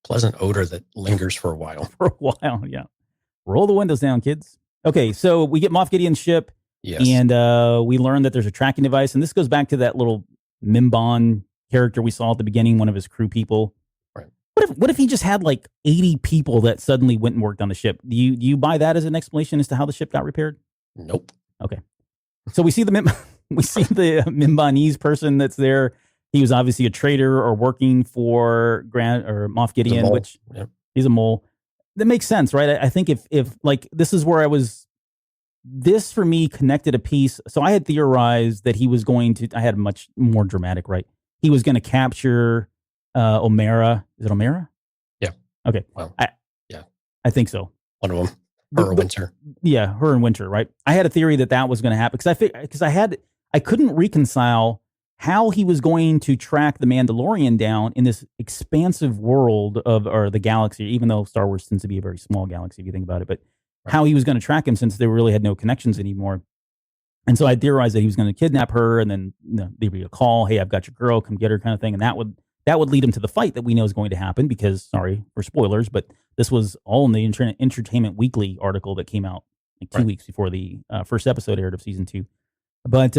Pleasant odor that lingers for a while. For a while, yeah. Roll the windows down, kids. Okay, so we get Moff Gideon's ship, Yes. and we learn that there's a tracking device, and this goes back to that little Mimban character we saw at the beginning, one of his crew people. Right. What if he just had like 80 people that suddenly went and worked on the ship? Do you buy that as an explanation as to how the ship got repaired? Nope. Okay. So we see the Mimbanese person that's there. He was obviously a traitor or working for Moff Gideon, which he's a mole. That makes sense, right? I think if like this is where this for me connected a piece. So I had theorized that he was going to. I had much more dramatic, right? He was going to capture Omera. Is it Omera? Yeah. Okay. Well, I think so. One of them. Her Winter. Yeah, her and Winter, right? I had a theory that was going to happen because I couldn't reconcile how he was going to track the Mandalorian down in this expansive world or the galaxy, even though Star Wars tends to be a very small galaxy if you think about it, but how he was going to track him since they really had no connections anymore. And so I theorized that he was going to kidnap her, and then there'd be a call, hey, I've got your girl, come get her, kind of thing. And that would lead him to the fight that we know is going to happen because, sorry for spoilers, but this was all in the Entertainment Weekly article that came out like 2 weeks before the first episode aired of season 2. But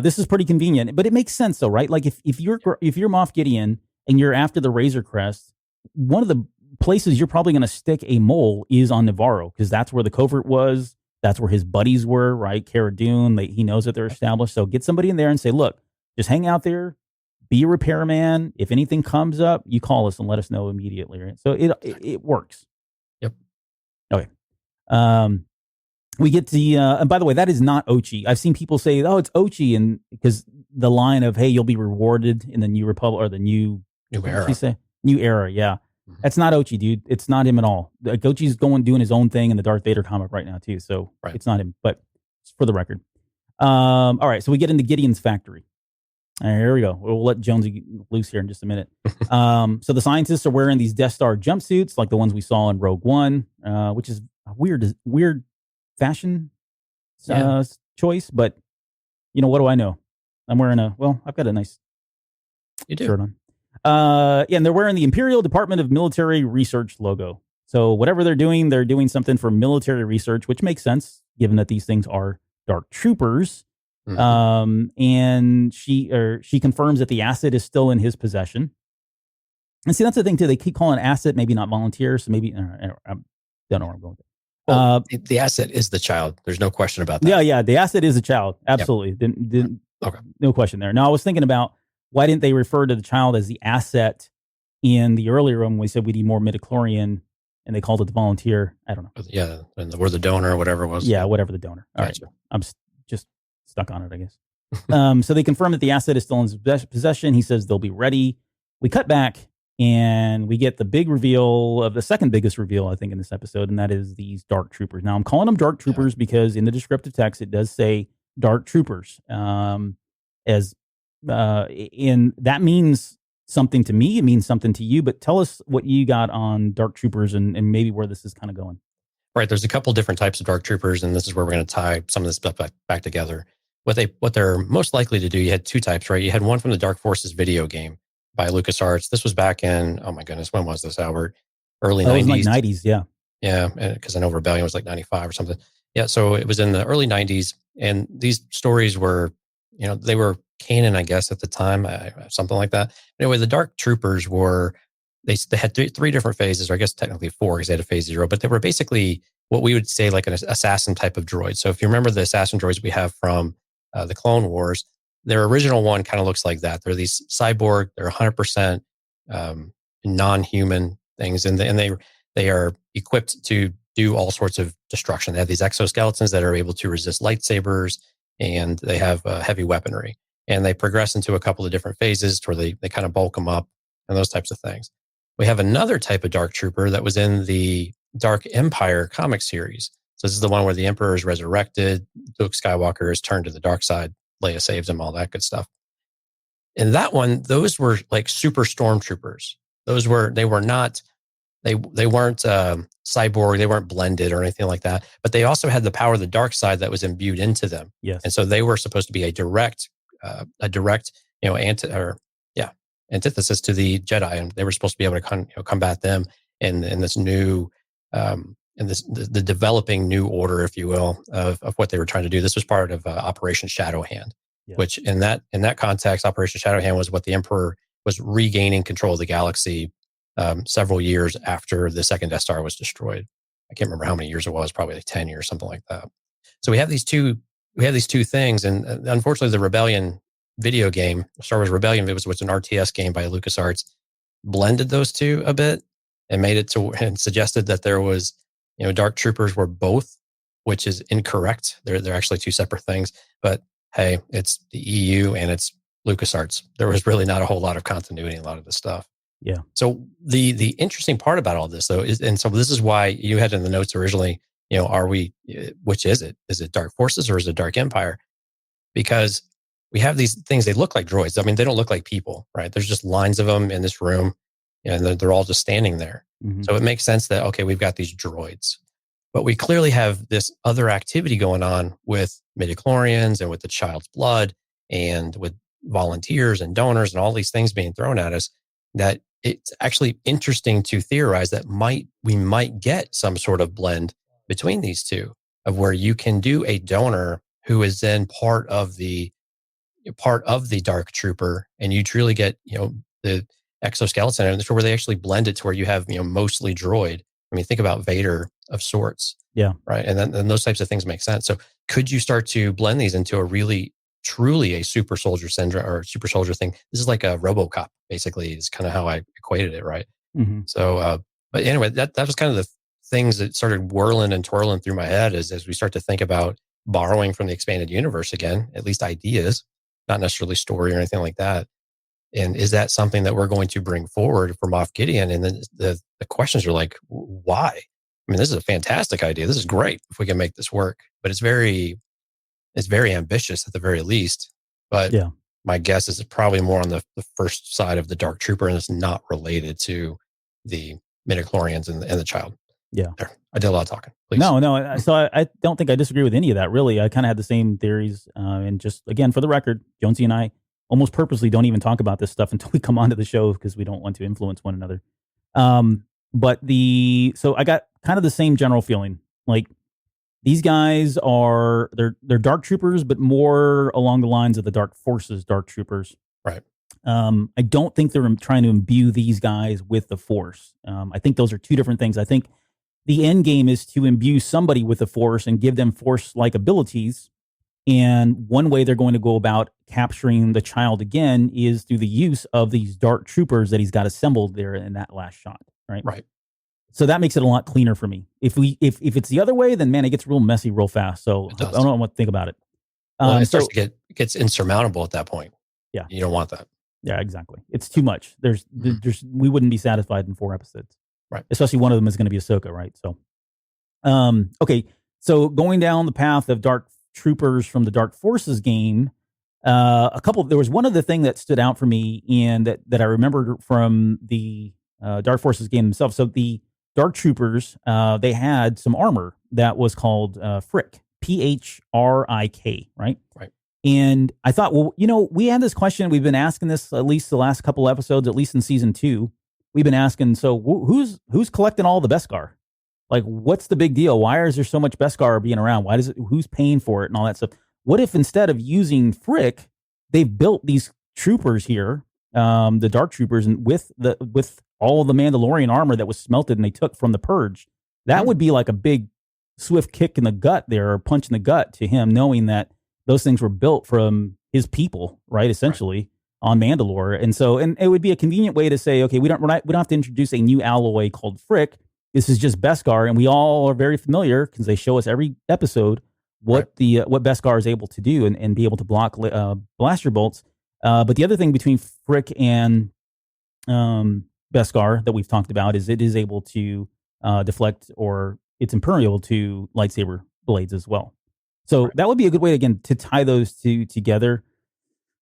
this is pretty convenient. But it makes sense though, right? Like if you're Moff Gideon and you're after the Razor Crest, one of the places you're probably going to stick a mole is on Navarro, because that's where the covert was. That's where his buddies were, right? Cara Dune, he knows that they're established. So get somebody in there and say, look, just hang out there, be a repairman. If anything comes up, you call us and let us know immediately, right? So it works. Yep. Okay. We get the, and by the way, that is not Ochi. I've seen people say, oh, it's Ochi, and because the line of, hey, you'll be rewarded in the New Republic or the new era. New era, yeah. Mm-hmm. That's not Ochi, dude. It's not him at all. Like, Ochi's doing his own thing in the Darth Vader comic right now, too. So It's not him, but for the record. All right, so we get into Gideon's factory. All right, here we go. We'll let Jonesy loose here in just a minute. So the scientists are wearing these Death Star jumpsuits like the ones we saw in Rogue One, which is a weird fashion choice, but what do I know? I'm wearing I've got a nice shirt on. And they're wearing the Imperial Department of Military Research logo. So whatever they're doing something for military research, which makes sense given that these things are dark troopers. Mm-hmm. And she confirms that the asset is still in his possession. And see, that's the thing too. They keep calling it asset, maybe not volunteer. So maybe I don't know where I'm going with it. Well, the asset is the child. There's no question about that. Yeah. The asset is a child. Absolutely. Yep. Okay. No question there. Now, I was thinking about why didn't they refer to the child as the asset in the earlier one when we said we need more midi-chlorian and they called it the volunteer? I don't know. Yeah. And we're the donor or whatever it was. Yeah. Whatever the donor. All gotcha. Right. I'm just stuck on it, I guess. So they confirm that the asset is still in his possession. He says they'll be ready. We cut back. And we get the big reveal of the second biggest reveal, I think, in this episode, and that is these dark troopers. Now, I'm calling them dark troopers because in the descriptive text, it does say dark troopers. As and that means something to me. It means something to you. But tell us what you got on Dark Troopers and maybe where this is kind of going. Right. There's a couple different types of Dark Troopers, and this is where we're going to tie some of this stuff back together. What they're most likely to do, you had two types, right? You had one from the Dark Forces video game by LucasArts. This was back in, oh my goodness, when was this, Albert? Early 90s. It was like 90s, yeah. Yeah, because I know Rebellion was like 95 or something. Yeah, so it was in the early 90s, and these stories were, they were canon, I guess, at the time, something like that. Anyway, the Dark Troopers were, they had three different phases, or I guess technically four, because they had a phase 0, but they were basically what we would say like an assassin type of droid. So if you remember the assassin droids we have from the Clone Wars, their original one kind of looks like that. They're these cyborg, they're 100% non-human things, and they are equipped to do all sorts of destruction. They have these exoskeletons that are able to resist lightsabers, and they have heavy weaponry. And they progress into a couple of different phases where they kind of bulk them up and those types of things. We have another type of Dark Trooper that was in the Dark Empire comic series. So this is the one where the Emperor is resurrected, Luke Skywalker is turned to the dark side, Leia saves him, all that good stuff. In that one, those were like super stormtroopers. They weren't cyborg, they weren't blended or anything like that, but they also had the power of the dark side that was imbued into them. Yes. And so they were supposed to be a direct, antithesis to the Jedi, and they were supposed to be able to combat them in this new, the developing new order, if you will, of what they were trying to do. This was part of Operation Shadow Hand, which in that context, Operation Shadow Hand was what the Emperor was regaining control of the galaxy several years after the second Death Star was destroyed. I can't remember how many years it was, probably like 10 years, something like that. So we have these two things, and unfortunately, the Rebellion video game, Star Wars Rebellion, it was an RTS game by LucasArts, blended those two a bit and made it to, and suggested that there was, Dark Troopers were both, which is incorrect. They're actually two separate things. But hey, it's the EU and it's LucasArts. There was really not a whole lot of continuity in a lot of this stuff. Yeah. So the interesting part about all this, though, is, and so this is why you had in the notes originally, which is it? Is it Dark Forces or is it Dark Empire? Because we have these things, they look like droids. I mean, they don't look like people, right? There's just lines of them in this room, and they're all just standing there. Mm-hmm. So it makes sense that, okay, we've got these droids. But we clearly have this other activity going on with midi-chlorians and with the child's blood and with volunteers and donors and all these things being thrown at us, that it's actually interesting to theorize that we might get some sort of blend between these two, of where you can do a donor who is then part of the Dark Trooper, and you truly get, the exoskeleton, and where they actually blend it to where you have, mostly droid. I mean, think about Vader of sorts. Yeah. Right. And then those types of things make sense. So could you start to blend these into a really, truly a super soldier syndrome or super soldier thing? This is like a RoboCop, basically, is kind of how I equated it. Right. Mm-hmm. So, but anyway, that was kind of the things that started whirling and twirling through my head as we start to think about borrowing from the expanded universe again, at least ideas, not necessarily story or anything like that. And is that something that we're going to bring forward from Moff Gideon? And then the questions are like, why? I mean, this is a fantastic idea. This is great if we can make this work, but it's very ambitious at the very least. But my guess is it's probably more on the first side of the Dark Trooper, and it's not related to the midi-chlorians and the child. Yeah. There. I did a lot of talking. Please. No. So I don't think I disagree with any of that, really. I kind of had the same theories. And just, again, for the record, Jonesy and I almost purposely don't even talk about this stuff until we come onto the show because we don't want to influence one another. So I got kind of the same general feeling. Like, these guys they're Dark Troopers, but more along the lines of the Dark Forces Dark Troopers. Right. I don't think they're trying to imbue these guys with the Force. I think those are two different things. I think the end game is to imbue somebody with the Force and give them Force-like abilities. And one way they're going to go about capturing the child again is through the use of these Dark Troopers that he's got assembled there in that last shot. Right. Right. So that makes it a lot cleaner for me. If it's the other way, then man, it gets real messy real fast. So I don't know what to think about it. It gets insurmountable at that point. Yeah. You don't want that. Yeah, exactly. It's too much. We wouldn't be satisfied in 4 episodes. Right. Especially one of them is going to be Ahsoka, right? So, okay. So going down the path of Dark Troopers from the Dark Forces game, There was one other thing that stood out for me, and that I remembered from the Dark Forces game themselves. So the Dark Troopers, they had some armor that was called Frick, Phrik, right? Right. And I thought, well, we had this question. We've been asking this at least the last couple episodes, at least in season 2. We've been asking, so who's collecting all the Beskar? Like, what's the big deal? Why is there so much Beskar being around? Who's paying for it and all that stuff? What if instead of using Frick, they've built these troopers here, the Dark Troopers, and with all of the Mandalorian armor that was smelted and they took from the Purge? That would be like a big swift kick in the gut there, or punch in the gut to him, knowing that those things were built from his people, right? Essentially on Mandalore. And it would be a convenient way to say, okay, we don't have to introduce a new alloy called Frick. This is just Beskar, and we all are very familiar because they show us every episode what Beskar is able to do and be able to block blaster bolts. But the other thing between Frick and Beskar that we've talked about is it is able to deflect, or it's impermeable to lightsaber blades as well. So that would be a good way, again, to tie those two together.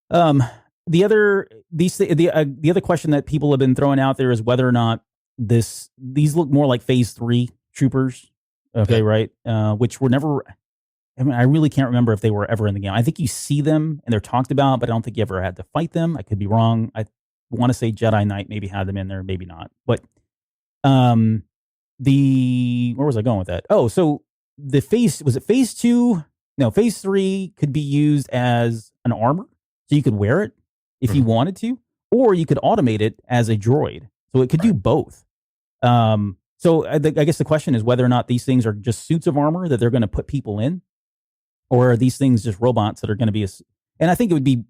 The other question that people have been throwing out there is whether or not these look more like Phase 3 troopers. Okay, right? Which were never. I mean, I really can't remember if they were ever in the game. I think you see them and they're talked about, but I don't think you ever had to fight them. I could be wrong. I want to say Jedi Knight maybe had them in there, maybe not. But where was I going with that? Oh, so was it Phase 2? No, Phase 3 could be used as an armor, so you could wear it if you wanted to, or you could automate it as a droid. So it could do both. So I guess the question is whether or not these things are just suits of armor that they're going to put people in, or are these things just robots that are going to be and I think it would be,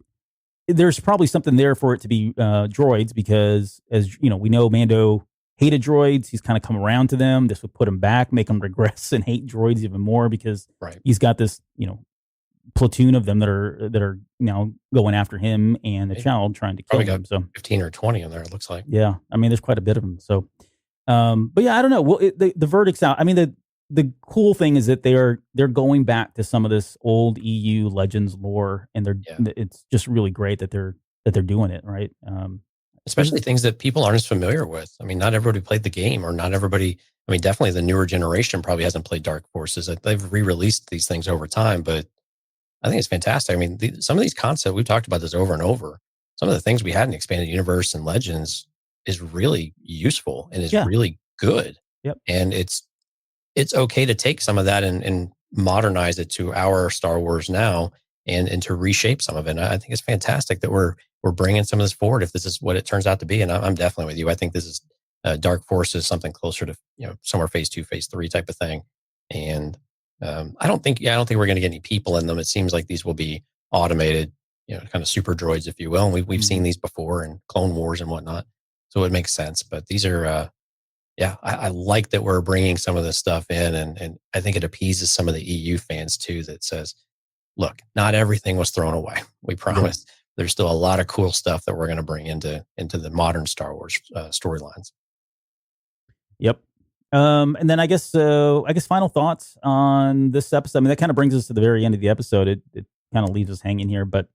there's probably something there for it to be droids, because as we know, Mando hated droids. He's kind of come around to them. This would put him back, make him regress and hate droids even more, because he's got this, platoon of them that are now going after him and the child, trying to kill him. So 15 or 20 in there, it looks like. Yeah. I mean, there's quite a bit of them. So, but yeah, I don't know. Well, the verdict's out. I mean, the cool thing is that they're going back to some of this old EU Legends lore, and it's just really great that they're doing it, right? Especially things that people aren't as familiar with. I mean, not everybody played the game, or not everybody. I mean, definitely the newer generation probably hasn't played Dark Forces. They've re-released these things over time, but I think it's fantastic. I mean, some of these concepts, we've talked about this over and over. Some of the things we had in Expanded Universe and Legends is really useful and is really good. Yep. And it's okay to take some of that and modernize it to our Star Wars now, and to reshape some of it. And I think it's fantastic that we're bringing some of this forward, if this is what it turns out to be. And I'm definitely with you. I think this is Dark Forces, something closer to somewhere Phase 2, Phase 3 type of thing. And I don't think we're going to get any people in them. It seems like these will be automated, kind of super droids, if you will. And we've seen these before in Clone Wars and whatnot, so it makes sense. But these are, I like that we're bringing some of this stuff in, and I think it appeases some of the EU fans too. That says, look, not everything was thrown away. We promise. Yeah. There's still a lot of cool stuff that we're going to bring into the modern Star Wars storylines. Yep. And then I guess final thoughts on this episode. I mean, that kind of brings us to the very end of the episode. It kind of leaves us hanging here, but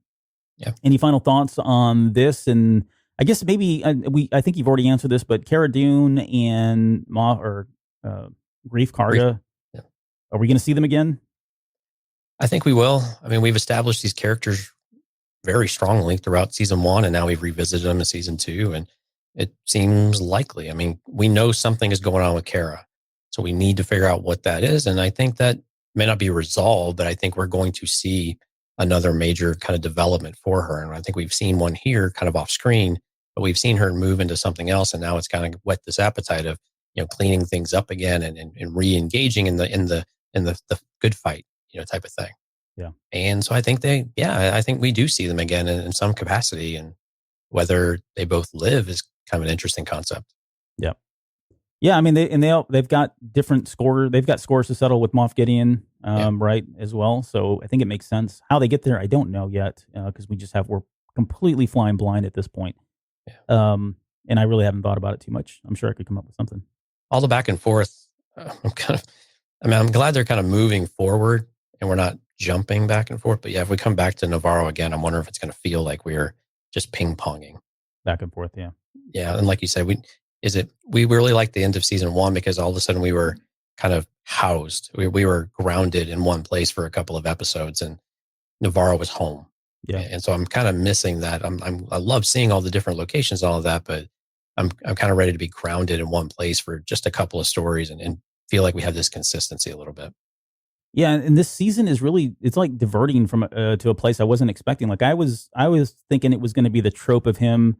any final thoughts on this? And I guess maybe I think you've already answered this, but Cara Dune and Greef Karga, are we going to see them again? I think we will. I mean, we've established these characters very strongly throughout season 1, and now we've revisited them in season 2, and it seems likely. I mean, we know something is going on with Cara, so we need to figure out what that is. And I think that may not be resolved, but I think we're going to see another major kind of development for her. And I think we've seen one here kind of off screen, but we've seen her move into something else. And now it's kind of whet this appetite of, cleaning things up again and re-engaging in the good fight, type of thing. Yeah. And so I think I think we do see them again in some capacity, and whether they both live is kind of an interesting concept. Yeah. Yeah. I mean, they've got different scores. They've got scores to settle with Moff Gideon, right, as well. So I think it makes sense. How they get there, I don't know yet, because we're completely flying blind at this point. Yeah. And I really haven't thought about it too much. I'm sure I could come up with something. All the back and forth. I'm glad they're kind of moving forward, and we're not jumping back and forth. But yeah, if we come back to Navarro again, I'm wondering if it's going to feel like we're just ping-ponging. Back and forth, yeah. Yeah, and like you said, we really liked the end of season 1 because all of a sudden we were kind of housed. We were grounded in one place for a couple of episodes, and Navarro was home. Yeah, and so I'm kind of missing that. I love seeing all the different locations and all of that, but I'm kind of ready to be grounded in one place for just a couple of stories and feel like we have this consistency a little bit. Yeah, and this season is really, it's like diverting from to a place I wasn't expecting. Like I was thinking it was going to be the trope of him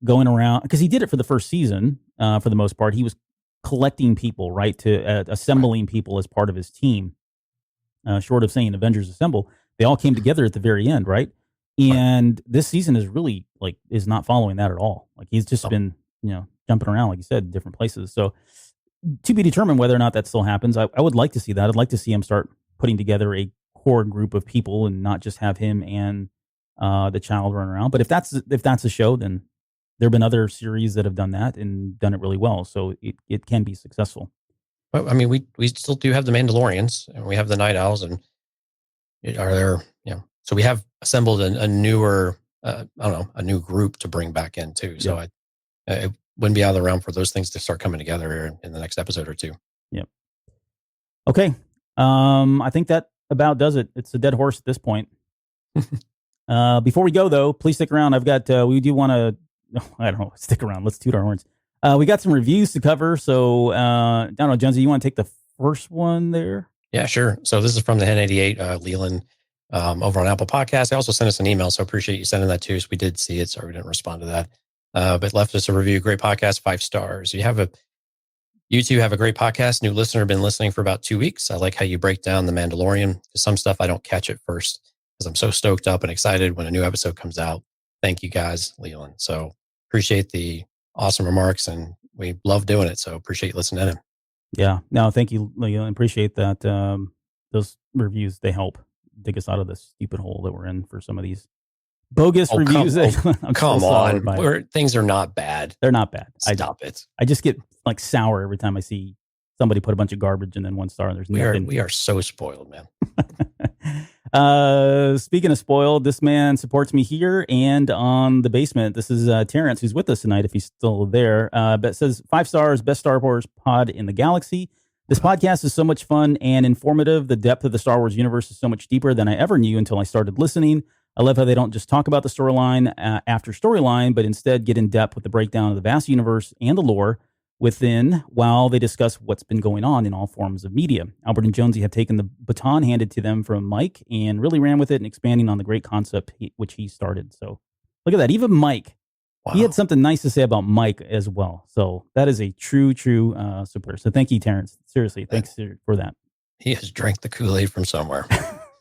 going around, because he did it for the first season for the most part. He was collecting people, right, to assembling people as part of his team. Short of saying Avengers Assemble, they all came together at the very end, right? And this season is really is not following that at all. Like he's just been, jumping around, like you said, different places. So to be determined whether or not that still happens. I would like to see that. I'd like to see him start putting together a core group of people and not just have him and the child run around. But if that's a show, then there have been other series that have done that and done it really well. So it can be successful. Well, I mean, we still do have the Mandalorians and we have the Night Owls, and are there, so we have assembled a newer, a new group to bring back in too. So it wouldn't be out of the realm for those things to start coming together here in the next episode or two. Yep. Okay. I think that about does it. It's a dead horse at this point. Before we go though, please stick around. I've got, we do want to, I don't know, stick around. Let's toot our horns. We got some reviews to cover. So, I don't know, Jonesy, you want to take the first one there? Yeah, sure. So this is from the Hen 88, Leland, over on Apple Podcasts. They also sent us an email, so appreciate you sending that to us. We did see it, so we didn't respond to that. But left us a review. Great podcast, 5 stars. You two have a great podcast. New listener, been listening for about 2 weeks. I like how you break down the Mandalorian. Some stuff I don't catch at first because I'm so stoked up and excited when a new episode comes out. Thank you guys, Leland. So appreciate the awesome remarks, and we love doing it. So appreciate you listening in. Yeah. No, thank you, Leland. Appreciate that. Those reviews, they help dig us out of this stupid hole that we're in for some of these bogus reviews. Come on. Things are not bad. They're not bad. Stop it. I just get sour every time I see somebody put a bunch of garbage and then 1 star and there's nothing. We are so spoiled, man. Speaking of spoiled, this man supports me here and on the basement. This is Terrence, who's with us tonight, if he's still there. But says 5 stars, best Star Wars pod in the galaxy. This podcast is so much fun and informative. The depth of the Star Wars universe is so much deeper than I ever knew until I started listening. I love how they don't just talk about the storyline after storyline, but instead get in depth with the breakdown of the vast universe and the lore within while they discuss what's been going on in all forms of media. Albert and Jonesy have taken the baton handed to them from Mike and really ran with it and expanding on the great concept which he started. So look at that. Even Mike, wow. He had something nice to say about Mike as well. So that is a true support. So thank you, Terrence. Seriously, thanks for that. He has drank the Kool-Aid from somewhere.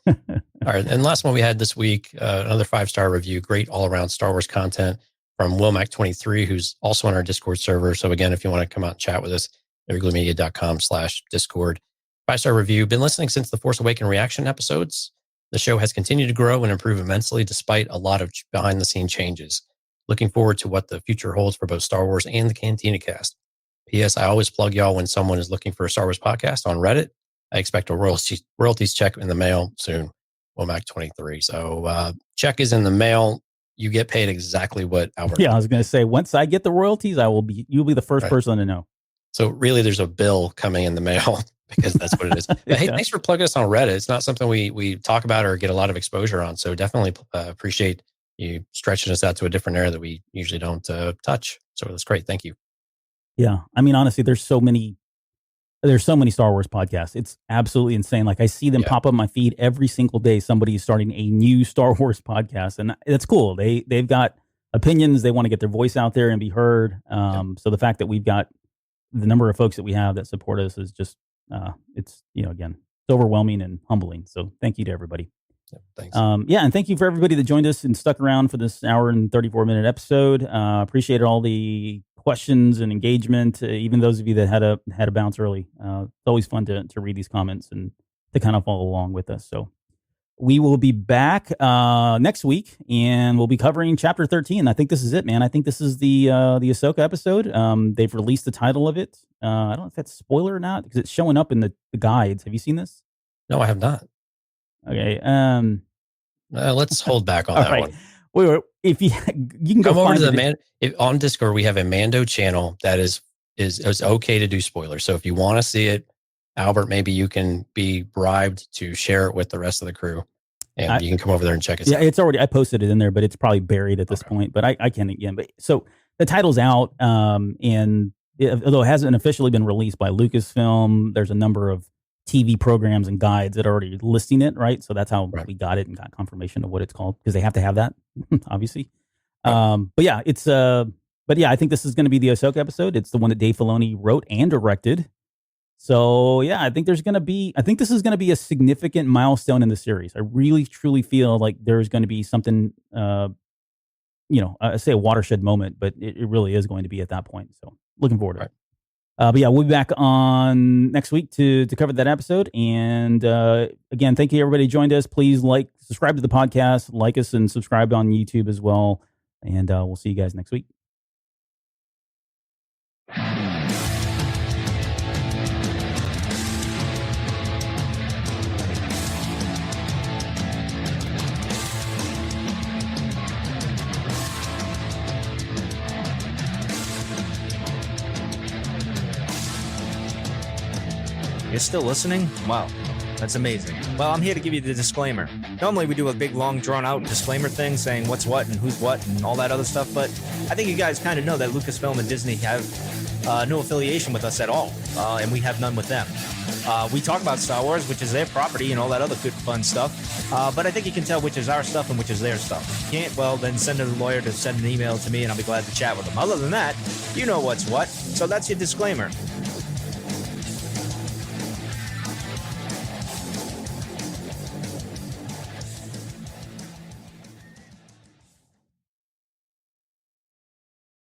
All right. And last one we had this week, another 5-star review, great all around Star Wars content from Wilmac23, who's also on our Discord server. So again, if you want to come out and chat with us, evergluemedia.com/Discord. 5-star review. Been listening since the Force Awakens reaction episodes. The show has continued to grow and improve immensely despite a lot of behind the scene changes. Looking forward to what the future holds for both Star Wars and the Cantina cast. P.S. I always plug y'all when someone is looking for a Star Wars podcast on Reddit. I expect a royalties check in the mail soon. Womack23. So check is in the mail. You get paid exactly what Albert. Yeah, I was going to say, once I get the royalties, you'll be the first person to know. So really, there's a bill coming in the mail because that's what it is. But hey, thanks for plugging us on Reddit. It's not something we talk about or get a lot of exposure on. So definitely appreciate you stretching us out to a different area that we usually don't touch. So that's great. Thank you. Yeah. I mean, honestly, there's so many Star Wars podcasts. It's absolutely insane. Like I see them pop up my feed every single day. Somebody is starting a new Star Wars podcast, and that's cool. They've got opinions. They want to get their voice out there and be heard. So the fact that we've got the number of folks that we have that support us is just, it's, again, it's overwhelming and humbling. So thank you to everybody. Yeah, thanks. And thank you for everybody that joined us and stuck around for this hour and 34-minute episode. Appreciated all the questions and engagement, even those of you that had to bounce early. It's always fun to read these comments and to kind of follow along with us. So we will be back next week, and we'll be covering Chapter 13. I think this is it, man. I think this is the Ahsoka episode. They've released the title of it. I don't know if that's spoiler or not because it's showing up in the guides. Have you seen this? No, I have not. Okay. Let's hold back on all that right. one. Wait, if you can go Come over find to it. the on Discord. We have a Mando channel that is okay to do spoilers. So if you want to see it, Albert, maybe you can be bribed to share it with the rest of the crew, and you can come over there and check it out. Yeah, it's already. I posted it in there, but it's probably buried at this point. But I can again. But so the title's out, and although it hasn't officially been released by Lucasfilm, there's a number of TV programs and guides that are already listing it, right? So that's how we got it and got confirmation of what it's called, because they have to have that, obviously. But yeah, it's but yeah, I think this is going to be the Ahsoka episode. It's the one that Dave Filoni wrote and directed. So yeah, I think this is going to be a significant milestone in the series. I really truly feel like there's going to be something, I say a watershed moment, but it really is going to be at that point. So looking forward to it. But yeah, we'll be back on next week to cover that episode. And again, thank you everybody who joined us. Please subscribe to the podcast, like us, and subscribe on YouTube as well. And we'll see you guys next week. You're still listening? Wow, that's amazing. Well, I'm here to give you the disclaimer. Normally we do a big, long, drawn-out disclaimer thing saying what's what and who's what and all that other stuff, but I think you guys kind of know that Lucasfilm and Disney have no affiliation with us at all, and we have none with them. We talk about Star Wars, which is their property, and all that other good, fun stuff, but I think you can tell which is our stuff and which is their stuff. If you can't, well, then send a lawyer to send an email to me, and I'll be glad to chat with them. Other than that, you know what's what, so that's your disclaimer.